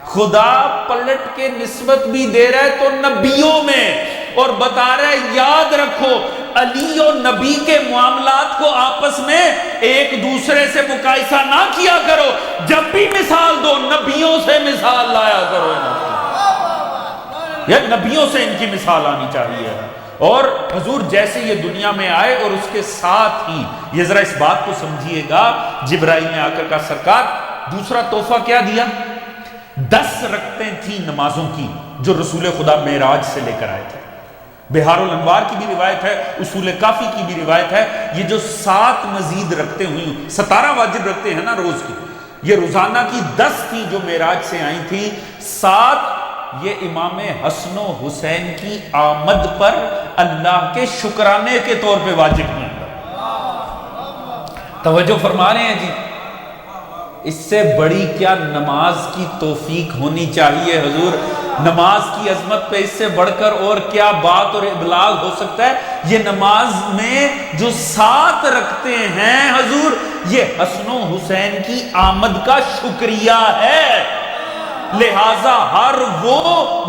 خدا پلٹ کے نسبت بھی دے رہا ہے تو نبیوں میں, اور بتا رہا ہے یاد رکھو علی اور نبی کے معاملات کو آپس میں ایک دوسرے سے مقایسہ نہ کیا کرو, جب بھی مثال دو نبیوں سے مثال لایا کرو. یا نبیوں سے ان کی مثال آنی چاہیے. اور حضور جیسے یہ دنیا میں آئے اور اس کے ساتھ ہی یہ ذرا اس بات کو سمجھیے گا, جبرائیل نے آ کر کہا سرکار دوسرا تحفہ کیا دیا؟ 10 رکعتیں تھیں نمازوں کی جو رسول خدا معراج سے لے کر آئے تھے. بہار الانوار کی بھی روایت ہے, اصول کافی کی بھی روایت ہے. یہ جو 7 مزید رکھتے ہوئی 17 واجب رکھتے ہیں نا روز کی, یہ روزانہ کی 10 تھی جو معراج سے آئی تھی. 7 یہ امام حسن و حسین کی آمد پر اللہ کے شکرانے کے طور پہ واجب ہیں. توجہ فرما رہے ہیں جی, اس سے بڑی کیا نماز کی توفیق ہونی چاہیے حضور. نماز کی عظمت پہ اس سے بڑھ کر اور کیا بات اور ابلاغ ہو سکتا ہے. یہ نماز میں جو 7 رکھتے ہیں حضور, یہ حسن و حسین کی آمد کا شکریہ ہے. لہٰذا ہر وہ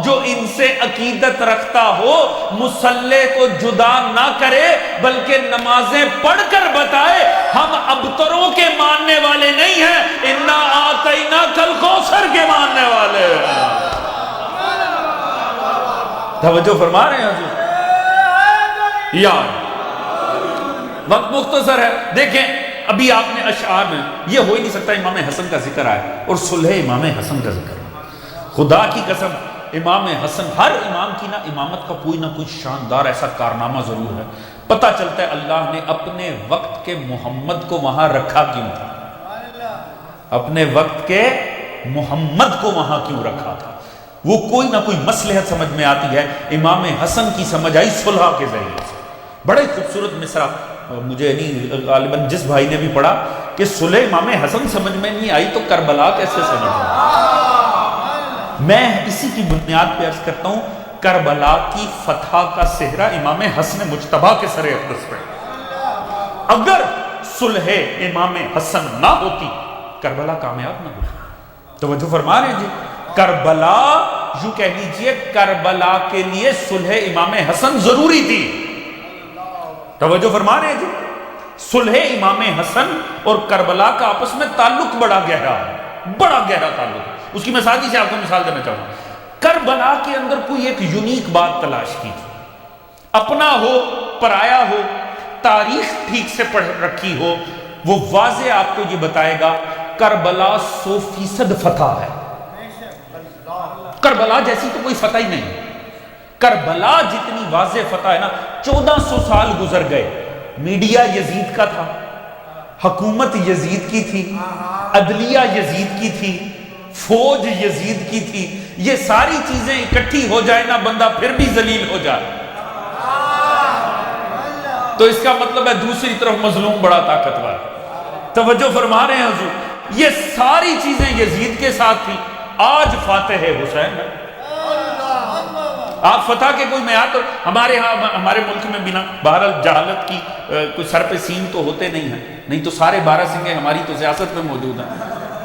جو ان سے عقیدت رکھتا ہو مصلی کو جدا نہ کرے بلکہ نمازیں پڑھ کر بتائے ہم ابتروں کے ماننے والے نہیں ہیں, انا آتینا کل کوثر کے ماننے والے توجہ فرما رہے ہیں حضور؟ یار وقت مختصر ہے، دیکھیں ابھی آپ نے اشعار میں یہ ہو ہی نہیں سکتا امام حسن کا ذکر آئے اور صلح امام حسن کا ذکر آئے۔ خدا کی قسم امام حسن، ہر امام کی نا امامت کا کوئی نہ کوئی شاندار ایسا کارنامہ ضرور ہے، پتہ چلتا ہے اللہ نے اپنے وقت کے محمد کو وہاں رکھا کیوں تھا، اپنے وقت کے محمد کو وہاں کیوں رکھا تھا۔ وہ کوئی نہ کوئی مصلحت سمجھ میں آتی ہے، امام حسن کی سمجھ آئی صلح کے ذریعے سے۔ بڑے خوبصورت مصرع، مجھے نہیں غالباً جس بھائی نے بھی پڑھا کہ صلح امام حسن سمجھ میں نہیں آئی تو کربلا کیسے سمجھ میں آئی؟ میں اسی کی بنیاد پہ عرض کرتا ہوں کربلا کی فتح کا صحرا امام حسن مجتبیٰ کے سر اقدس پہ۔ اگر صلح امام حسن نہ ہوتی کربلا کامیاب نہ ہوتی۔ توجہ فرما رہے ہیں جی؟ کربلا یوں کہہ لیجئے کربلا کے لیے صلح امام حسن ضروری تھی۔ توجہ فرما رہے ہیں جی؟ صلح امام حسن اور کربلا کا آپس میں تعلق بڑا گہرا ہے، بڑا گہرا تعلق ہے۔ اس کی میں سادی سے آپ کو مثال دینا چاہوں گا۔ کربلا کے اندر کوئی ایک یونیک بات تلاش کی تھی، اپنا ہو پرایا ہو، تاریخ ٹھیک سے پڑھ رکھی ہو، وہ واضح آپ کو یہ بتائے گا کربلا 100% فتح ہے۔ کربلا جیسی تو کوئی فتح ہی نہیں۔ کربلا جتنی واضح فتح ہے نا، 1400 سال گزر گئے، میڈیا یزید کا تھا، حکومت یزید کی تھی، عدلیہ یزید کی تھی، فوج یزید کی تھی، یہ ساری چیزیں اکٹھی ہو جائے نا بندہ پھر بھی ذلیل ہو جائے، تو اس کا مطلب ہے دوسری طرف مظلوم بڑا طاقتور ہے۔ توجہ فرما رہے ہیں حضور؟ یہ ساری چیزیں یزید کے ساتھ تھی، آج فاتح حسین ہے۔ آپ فتح کے کوئی معیار تو ہمارے ہاں ہمارے ملک میں بنا بہرحال جہالت کی کوئی سر پہ سین تو ہوتے نہیں ہیں، نہیں تو سارے 12 سنگیں ہماری تو سیاست میں موجود ہیں۔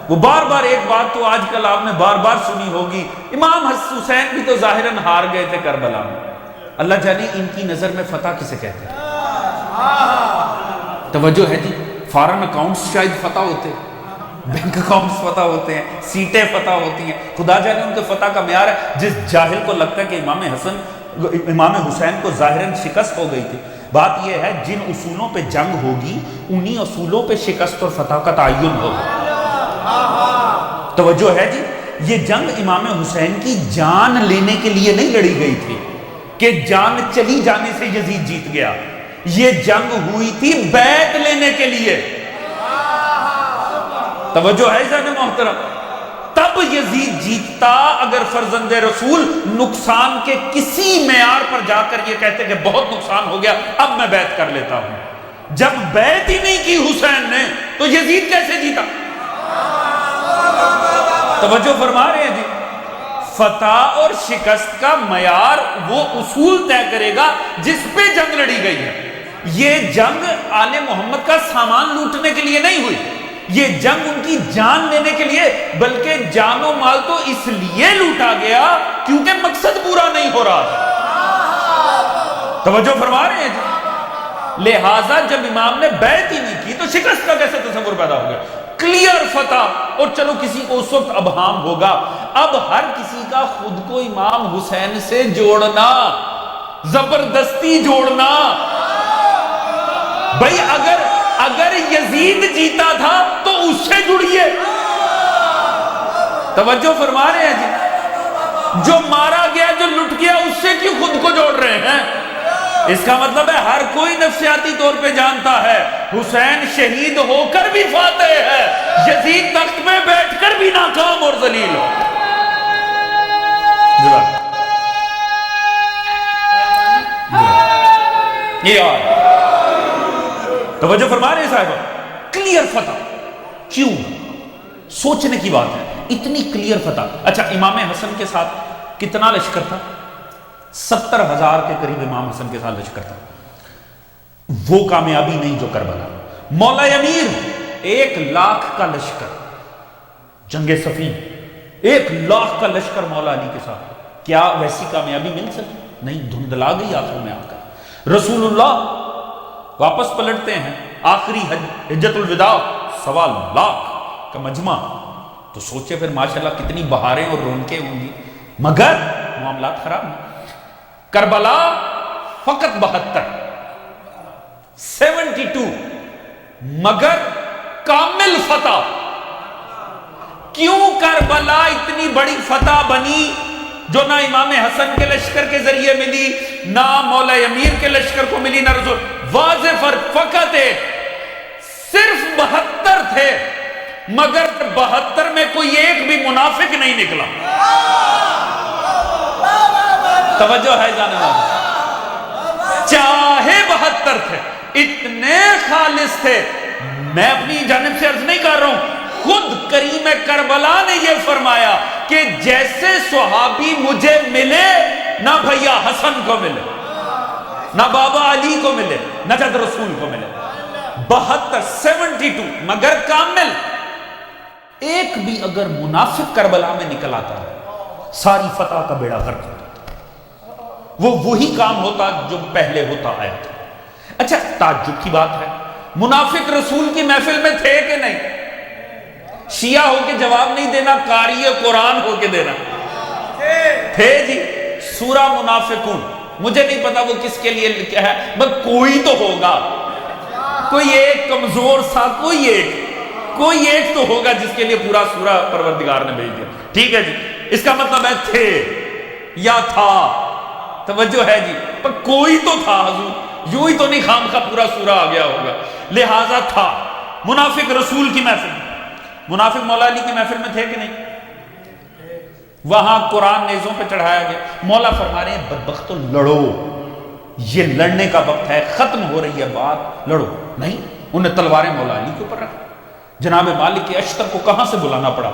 وہ بار بار ایک بات تو آج کل آپ نے بار بار سنی ہوگی، امام حسین بھی تو ظاہراً ہار گئے تھے کربلا میں، اللہ جانے ان کی نظر میں فتح کسے کہتے ہیں۔ توجہ ہے جی؟ فارن اکاؤنٹس شاید فتح ہوتے ہیں، بینک اکاؤنٹس فتح ہوتے ہیں، سیٹیں فتح ہوتی ہیں، خدا جانے ان کے فتح کا معیار ہے۔ جس جاہل کو لگتا ہے کہ امام حسین کو ظاہراً شکست ہو گئی تھی، بات یہ ہے جن اصولوں پہ جنگ ہوگی انہی اصولوں پہ شکست اور فتح کا تعین ہوگا۔ توجہ ہے جی؟ یہ جنگ امام حسین کی جان لینے کے لیے نہیں لڑی گئی تھی کہ جان چلی جانے سے یزید جیت گیا، یہ جنگ ہوئی تھی بیعت لینے کے لیے۔ توجہ ہے جان محترم؟ تب یزید جیتتا اگر فرزند رسول نقصان کے کسی معیار پر جا کر یہ کہتے کہ بہت نقصان ہو گیا اب میں بیعت کر لیتا ہوں۔ جب بیعت ہی نہیں کی حسین نے تو یزید کیسے جیتا؟ توجہ فرما رہے ہیں جی؟ فتح اور شکست کا معیار وہ اصول طے کرے گا جس پہ جنگ لڑی گئی ہے۔ یہ جنگ آل محمد کا سامان لوٹنے کے لیے نہیں ہوئی، یہ جنگ ان کی جان لینے کے لیے، بلکہ جان و مال تو اس لیے لوٹا گیا کیونکہ مقصد پورا نہیں ہو رہا تھا۔ توجہ فرما رہے ہیں جی؟ لہٰذا جب امام نے بیعت ہی نہیں کی تو شکست کا کیسے تصور پیدا ہو گیا؟ کلیئر فتح، اور چلو کسی کو اس وقت ابہام ہوگا، اب ہر کسی کا خود کو امام حسین سے جوڑنا، زبردستی جوڑنا، بھائی اگر یزید جیتا تھا تو اس سے جڑیے۔ توجہ فرما رہے ہیں جی؟ جو مارا گیا جو لٹ گیا اس سے کیوں خود کو جوڑ رہے ہیں؟ اس کا مطلب ہے ہر کوئی نفسیاتی طور پہ جانتا ہے حسین شہید ہو کر بھی فاتح ہے، یزید تخت میں بیٹھ کر بھی ناکام اور ذلیل ہو۔ توجہ فرما رہے ہیں صاحب؟ کلیئر فتح کیوں؟ سوچنے کی بات ہے، اتنی کلیئر فتح۔ اچھا امام حسن کے ساتھ کتنا لشکر تھا؟ 70,000 کے قریب امام حسن کے ساتھ لشکر تھا۔ وہ کامیابی نہیں جو کربلا۔ مولا امیر 1,00,000 کا لشکر، جنگ صفین 1,00,000 کا لشکر مولا علی کے ساتھ، کیا ویسی کامیابی مل سکی؟ نہیں، دھندلا گئی آخر میں آ کر۔ رسول اللہ واپس پلٹتے ہیں، آخری حجت الوداع 1,25,000 کا مجمع، تو سوچے پھر ماشاءاللہ کتنی بہاریں اور رونقیں ہوں گی، مگر معاملات خراب ہیں۔ کربلا فقط 72 مگر کامل فتح. کیوں کربلا اتنی بڑی فتح بنی جو نہ امام حسن کے لشکر کے ذریعے ملی، نہ مولا امیر کے لشکر کو ملی، نہ رسول. واضح فرق فقط ایک، صرف 72 تھے مگر 72 میں کوئی ایک بھی منافق نہیں نکلا. توجہ ہے جانے والے، چاہے 72 تھے اتنے خالص تھے. میں اپنی جانب سے عرض نہیں کر رہا ہوں، خود کریم کربلا نے یہ فرمایا کہ جیسے صحابی مجھے ملے، نہ بھیا حسن کو ملے، نہ بابا علی کو ملے، نہ جد رسول کو ملے. 72 مگر کامل. ایک بھی اگر منافق کربلا میں نکل آتا ہے ساری فتح کا بیڑا غرق ہوتا. وہ وہی کام ہوتا جو پہلے ہوتا آیا تھا. اچھا تعجب کی بات ہے، منافق رسول کی محفل میں تھے کہ نہیں؟ شیعہ ہو کے جواب نہیں دینا، قاری قرآن ہو کے دینا. تھے جی. سورہ منافقون، مجھے نہیں پتا وہ کس کے لیے کیا ہے، بس کوئی تو ہوگا، کوئی ایک کمزور سا، کوئی ایک تو ہوگا جس کے لیے پورا سورہ پروردگار نے بھیج دیا. ٹھیک ہے جی، اس کا مطلب ہے تھے یا تھا. توجہ ہے جی، پر کوئی تو تھا حضور، یوں ہی تو نہیں خام کا پورا سورہ آ گیا ہوگا. لہذا تھا. منافق رسول کی محفل میں، منافق مولا علی کی محفل میں تھے کہ نہیں؟ وہاں قرآن نیزوں پہ چڑھایا گیا. مولا فرما رہے ہیں بدبختو لڑو، یہ لڑنے کا وقت ہے، ختم ہو رہی ہے بات، لڑو. نہیں، انہیں تلواریں مولا علی کے اوپر رکھ. جناب مالک اشتر کو کہاں سے بلانا پڑا؟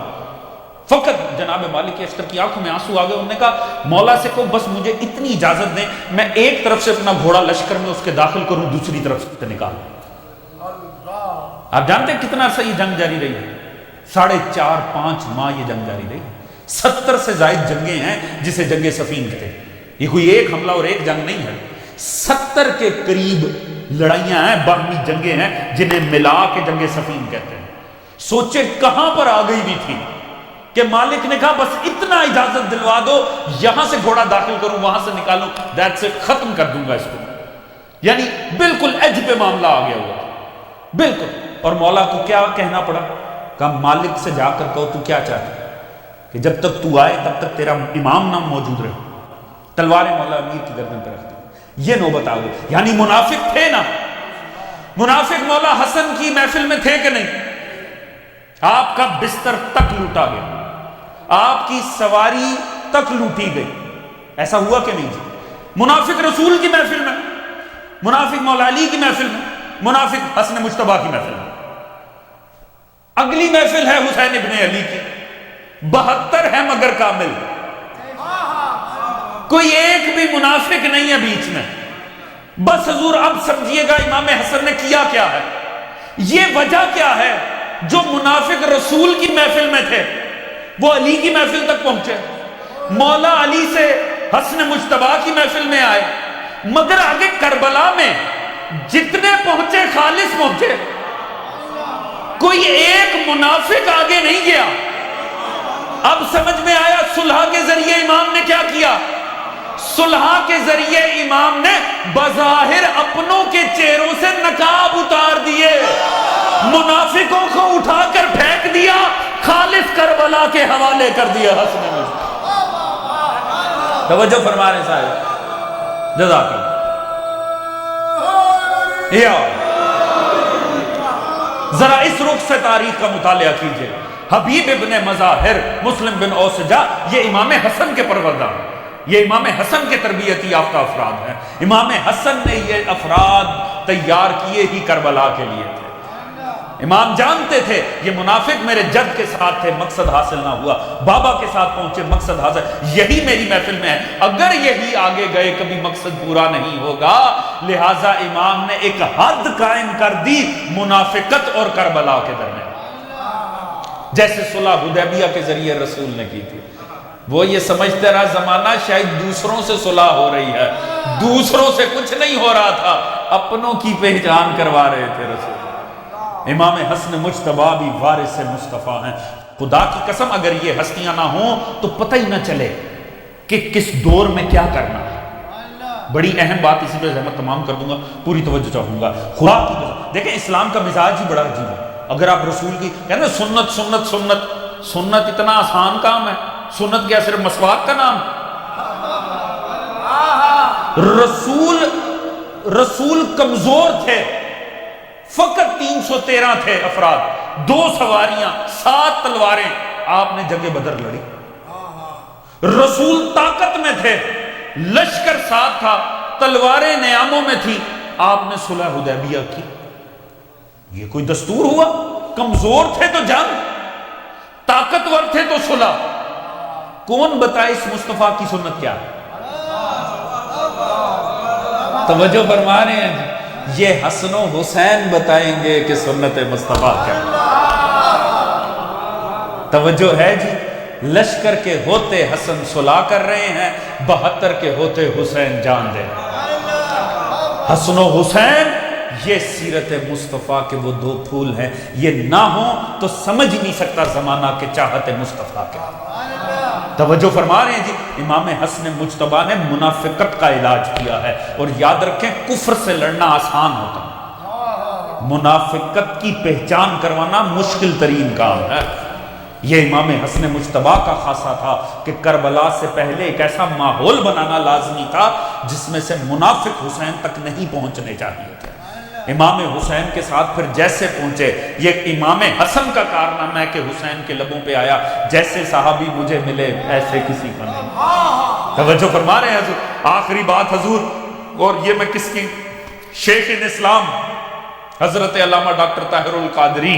فقط جناب مالک اشتر کی آنکھوں میں آنسو آ گئے. انہوں نے کہا مولا سے کہو بس مجھے اتنی اجازت دیں، میں ایک طرف سے اپنا گھوڑا لشکر میں اس کے داخل کروں، دوسری طرف سے نکال. آپ جانتے ہیں کتنا عرصہ یہ جنگ جاری رہی ہے؟ 4.5 ماہ یہ جنگ جاری رہی. 70 سے زائد جنگیں ہیں جسے جنگ صفین کہتے ہیں. یہ کوئی ایک حملہ اور ایک جنگ نہیں ہے، 70 کے قریب لڑائیاں ہیں، باہمی جنگیں ہیں جنہیں ملا کے جنگ صفین کہتے ہیں. سوچے کہاں پر آ گئی بھی تھی کہ مالک نے کہا بس اتنا اجازت دلوا دو، یہاں سے گھوڑا داخل کروں، وہاں سے نکالوں، دیٹ سے ختم کر دوں گا اس کو. یعنی بالکل ایج پہ معاملہ آ گیا ہوا بالکل. اور مولا کو کیا کہنا پڑا؟ کہا مالک سے جا کر کہو تو کیا چاہتا ہے کہ جب تک تو آئے تب تک تیرا امام نہ موجود رہے. تلواریں مولا امیر کی گردن پہ رکھتے. یہ نوبت آ گئی. یعنی منافق تھے نا، منافق مولا حسن کی محفل میں تھے کہ نہیں؟ آپ کا بستر تک لوٹا گیا، آپ کی سواری تک لوٹی گئی. ایسا ہوا کہ نہیں جی؟ منافق رسول کی محفل میں، منافق مولا علی کی محفل میں، منافق حسن مجتبیٰ کی محفل میں. اگلی محفل ہے حسین ابن علی کی، 72 ہے مگر کامل. کوئی ایک بھی منافق نہیں ہے بیچ میں. بس حضور اب سمجھیے گا امام حسن نے کیا کیا ہے. یہ وجہ کیا ہے جو منافق رسول کی محفل میں تھے وہ علی کی محفل تک پہنچے، مولا علی سے حسن مجتبیٰ کی محفل میں آئے، مگر آگے کربلا میں جتنے پہنچے خالص پہنچے. کوئی ایک منافق آگے نہیں گیا. اب سمجھ میں آیا صلح کے ذریعے امام نے کیا کیا. صلح کے ذریعے امام نے بظاہر اپنوں کے چہروں سے نقاب اتار دیے، منافقوں کو اٹھا کر پھینک دیا، خالص کربلا کے حوالے کر دیا. حسن مجتبیٰ. توجہ فرما رہے صاحب، جزاک اللہ. ذرا اس رخ سے تاریخ کا مطالعہ کیجئے. حبیب ابن مظاہر مسلم بن اوسجہ یہ امام حسن کے پروردہ ہیں، یہ امام حسن کے تربیتی یافتہ افراد ہیں. امام حسن نے یہ افراد تیار کیے ہی کربلا کے لیے تھے. امام جانتے تھے یہ منافق میرے جد کے ساتھ تھے، مقصد حاصل نہ ہوا، بابا کے ساتھ پہنچے، مقصد حاصل. یہی میری محفل میں ہے، اگر یہی آگے گئے کبھی مقصد پورا نہیں ہوگا. لہٰذا امام نے ایک حد قائم کر دی منافقت اور کربلا کے درمیان، جیسے صلح حدیبیہ کے ذریعے رسول نے کی تھی. وہ یہ سمجھتے رہا زمانہ شاید دوسروں سے صلح ہو رہی ہے، دوسروں سے کچھ نہیں ہو رہا تھا، اپنوں کی پہچان کروا رہے تھے رسول. امام حسن مجتبیٰ بھی وارث مصطفیٰ ہیں. خدا کی قسم اگر یہ ہستیاں نہ ہوں تو پتہ ہی نہ چلے کہ کس دور میں کیا کرنا ہے. بڑی اہم بات اسی پہ زحمت تمام کر دوں گا، پوری توجہ چاہوں گا. خدا کی قسم دیکھیں اسلام کا مزاج ہی بڑا عجیب ہے. اگر آپ رسول کی کہتے ہیں سنت سنت سنت، سنت اتنا آسان کام ہے. سنت کیا صرف مسواک کا نام؟ رسول کمزور تھے، فقط 313 تھے افراد، 2 سواریاں، 7 تلواریں. آپ نے جنگ بدر لڑی. رسول طاقت میں تھے، لشکر ساتھ تھا، تلواریں نیاموں میں تھی، آپ نے صلح حدیبیہ کی. یہ کوئی دستور ہوا؟ کمزور تھے تو جنگ، طاقتور تھے تو صلح. کون بتائے اس مصطفیٰ کی سنت کیا ہے؟ توجہ فرما رہے ہیں، یہ حسن و حسین بتائیں گے کہ سنت مصطفیٰ کیا ہے. توجہ ہے جی. لشکر کے ہوتے حسن صلح کر رہے ہیں، 72 کے ہوتے حسین جان دے. حسن و حسین یہ سیرت مصطفیٰ کے وہ 2 پھول ہیں، یہ نہ ہوں تو سمجھ نہیں سکتا زمانہ کے چاہت مصطفیٰ کے. توجہ فرما رہے ہیں جی. امام حسن مجتبیٰ نے منافقت کا علاج کیا ہے، اور یاد رکھیں کفر سے لڑنا آسان ہوتا ہے، منافقت کی پہچان کروانا مشکل ترین کام ہے. یہ امام حسن مجتبیٰ کا خاصہ تھا کہ کربلا سے پہلے ایک ایسا ماحول بنانا لازمی تھا جس میں سے منافق حسین تک نہیں پہنچنے چاہیے تھے. امام حسین کے ساتھ پھر جیسے پہنچے، یہ امام حسن کا کارنامہ ہے کہ حسین کے لبوں پہ آیا جیسے صحابی مجھے ملے ایسے کسی کو نہیں. توجہ فرما رہے ہیں حضور. آخری بات حضور، اور یہ میں کس کی، شیخ اسلام حضرت علامہ ڈاکٹر طاہر القادری،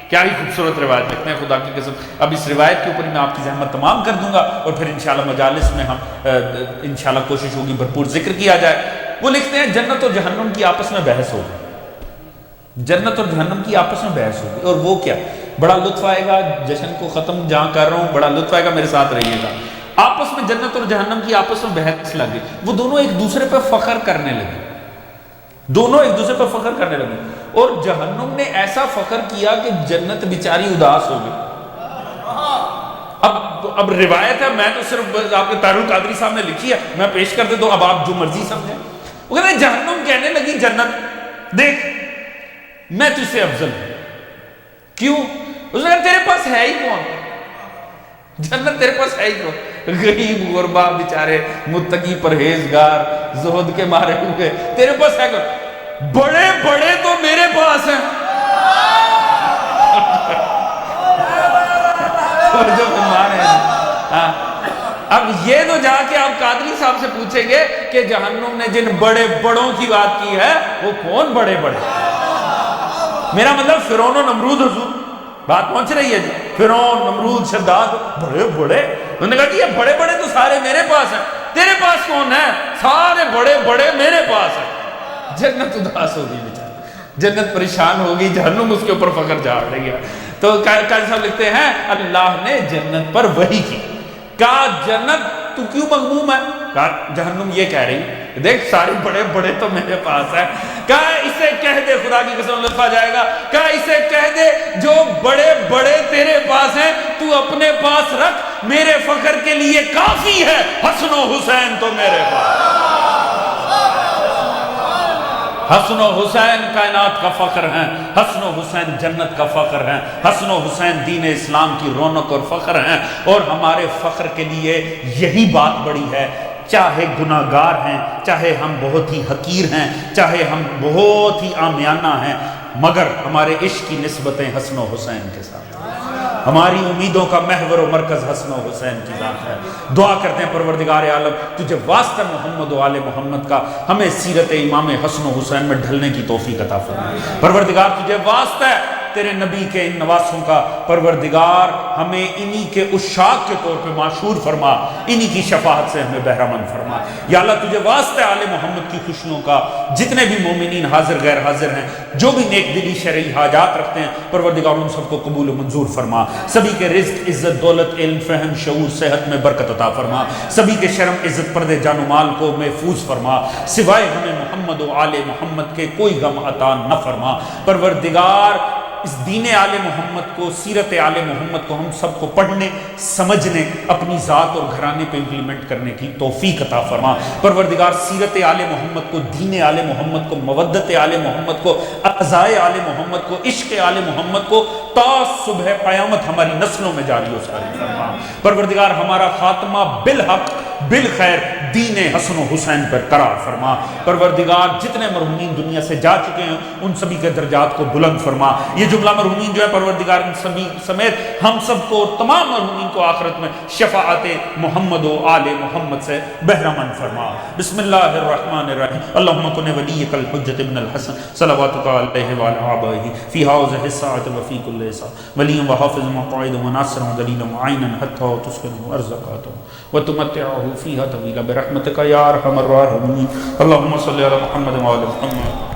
کیا ہی خوبصورت روایت لکھتے ہیں خدا کی قسم. اب اس روایت کے اوپر میں آپ کی زحمت تمام کر دوں گا، اور پھر انشاءاللہ مجالس میں ہم انشاءاللہ کوشش ہوگی بھرپور ذکر کیا جائے. وہ لکھتے ہیں جنت اور جہنم کی آپس میں بحث ہوگی، جنت اور جہنم کی آپس میں بحث ہوگی. اور وہ کیا، بڑا لطف آئے گا، جشن کو ختم جہاں کر رہا ہوں، بڑا لطف آئے گا، میرے ساتھ رہیے گا. آپس میں جنت اور جہنم کی آپس میں بحث لگی. وہ دونوں ایک دوسرے پہ فخر کرنے لگے، دونوں ایک دوسرے پہ فخر کرنے لگے. اور جہنم نے ایسا فخر کیا کہ جنت بیچاری اداس ہو گئی. اب روایت ہے، میں تو صرف آپ کے طاہر القادری صاحب نے لکھی ہے، میں پیش کر دے تو اب آپ جو مرضی سمجھیں. وہ کہتے ہیں جہنم کہنے لگی جنت، دیکھ میں تجھ سے افضل ہوں. کیوں؟ اس نے کہا تیرے پاس ہے ہی کون، جنت تیرے پاس ہے ہی کون، غریب غربا بیچارے متقی پرہیزگار زہد کے مارے ہوئے، تیرے پاس ہے کون، بڑے بڑے تو میرے پاس ہیں. جو مارے ہیں. اب یہ تو جا کے آپ قادری صاحب سے پوچھیں گے کہ جہنم نے جن بڑے بڑوں کی بات کی ہے وہ کون بڑے بڑے. میرا مطلب فرعون و نمرود، حضور بات پہنچ رہی ہے جی، فرعون نمرود شداد بڑے بڑے. انہوں نے کہا کہ یہ بڑے بڑے تو سارے میرے پاس ہیں، تیرے پاس کون ہے، سارے بڑے بڑے میرے پاس ہیں. جنت اداس ہوگی بیچارہ، جنت پریشان ہوگی، جہنم اس کے اوپر فخر جھاڑ رہی ہے. تو قاضی صاحب لکھتے ہیں اللہ نے جنت پر وحی کی. کہا جنت تو کیوں مغموم ہے؟ کہا جہنم یہ کہہ رہی دیکھ سارے بڑے بڑے تو میرے پاس ہیں. کہا اسے کہہ دے، خدا کی قسم لطف آ جائے گا، کہا اسے کہہ دے جو بڑے بڑے تیرے پاس ہیں تو اپنے پاس رکھ، میرے فخر کے لیے کافی ہے، حسن و حسین تو میرے پاس. حسن و حسین کائنات کا فخر ہیں، حسن و حسین جنت کا فخر ہیں، حسن و حسین دین اسلام کی رونق اور فخر ہیں. اور ہمارے فخر کے لیے یہی بات بڑی ہے، چاہے گناہگار ہیں، چاہے ہم بہت ہی حقیر ہیں، چاہے ہم بہت ہی عامیانہ ہیں، مگر ہمارے عشق کی نسبتیں حسن و حسین کے ساتھ. ہماری امیدوں کا محور و مرکز حسن و حسین کی ذات ہے. دعا کرتے ہیں پروردگار عالم تجھے واسطہ محمد و آل محمد کا ہمیں سیرت امام حسن و حسین میں ڈھلنے کی توفیق عطا فرما. پروردگار تجھے واسطہ ہے تیرے نبی کے ان نواسوں کا، پروردگار ہمیں انہی کے عشاق کے طور پہ معشور فرما، انہی کی شفاعت سے ہمیں بہرمند فرما. یا اللہ تجھے واسطہ آل محمد کی خوشیوں کا، جتنے بھی مومنین حاضر غیر حاضر ہیں، جو بھی نیک دلی شرعی حاجات رکھتے ہیں، پروردگار ان سب کو قبول و منظور فرما. سبھی کے رزق عزت دولت علم فہم شعور صحت میں برکت عطا فرما. سبھی کے شرم عزت پردے جان و مال کو محفوظ فرما. سوائے ہمیں محمد و آل محمد کے کوئی غم عطا نہ فرما. پروردگار اس دین آل محمد کو، سیرت آل محمد کو ہم سب کو پڑھنے، سمجھنے، اپنی ذات اور گھرانے پہ امپلیمنٹ کرنے کی توفیق عطا فرما۔ پروردگار سیرت آل محمد کو، دین آل محمد کو، مودت آل محمد کو، اعضائے آل محمد کو، عشق آل محمد کو تا صبح قیامت ہماری نسلوں میں جاری و ساری فرما۔ پروردگار ہمارا خاتمہ بالحق بالخیر دین حسن و حسین پر قرار فرما۔ پروردگار جتنے مرحومین دنیا سے جا چکے ہیں ان سبھی کے درجات کو بلند فرما۔ یہ جملہ مرحومین جو ہے پروردگار ان سبھی سمیت ہم سب کو، تمام مرحومین کو آخرت میں شفاعت محمد و آل محمد سے بہرمند فرما۔ بسم اللہ الرحمن الرحیم۔ اللہم کن ولیک الحجۃ ابن الحسن صلواتک علیہ وعلی آبائہ فی ہذہ الساعۃ وفی کل ساعۃ ولیا وحافظا وقائدا وناصرا ودلیلا وعینا حتی تسکنہ ارزقہ وتمتعہ فیہا طویلا برحمتک یا ارحم الراحمین۔ اللہم صلی علی محمد وعلی محمد۔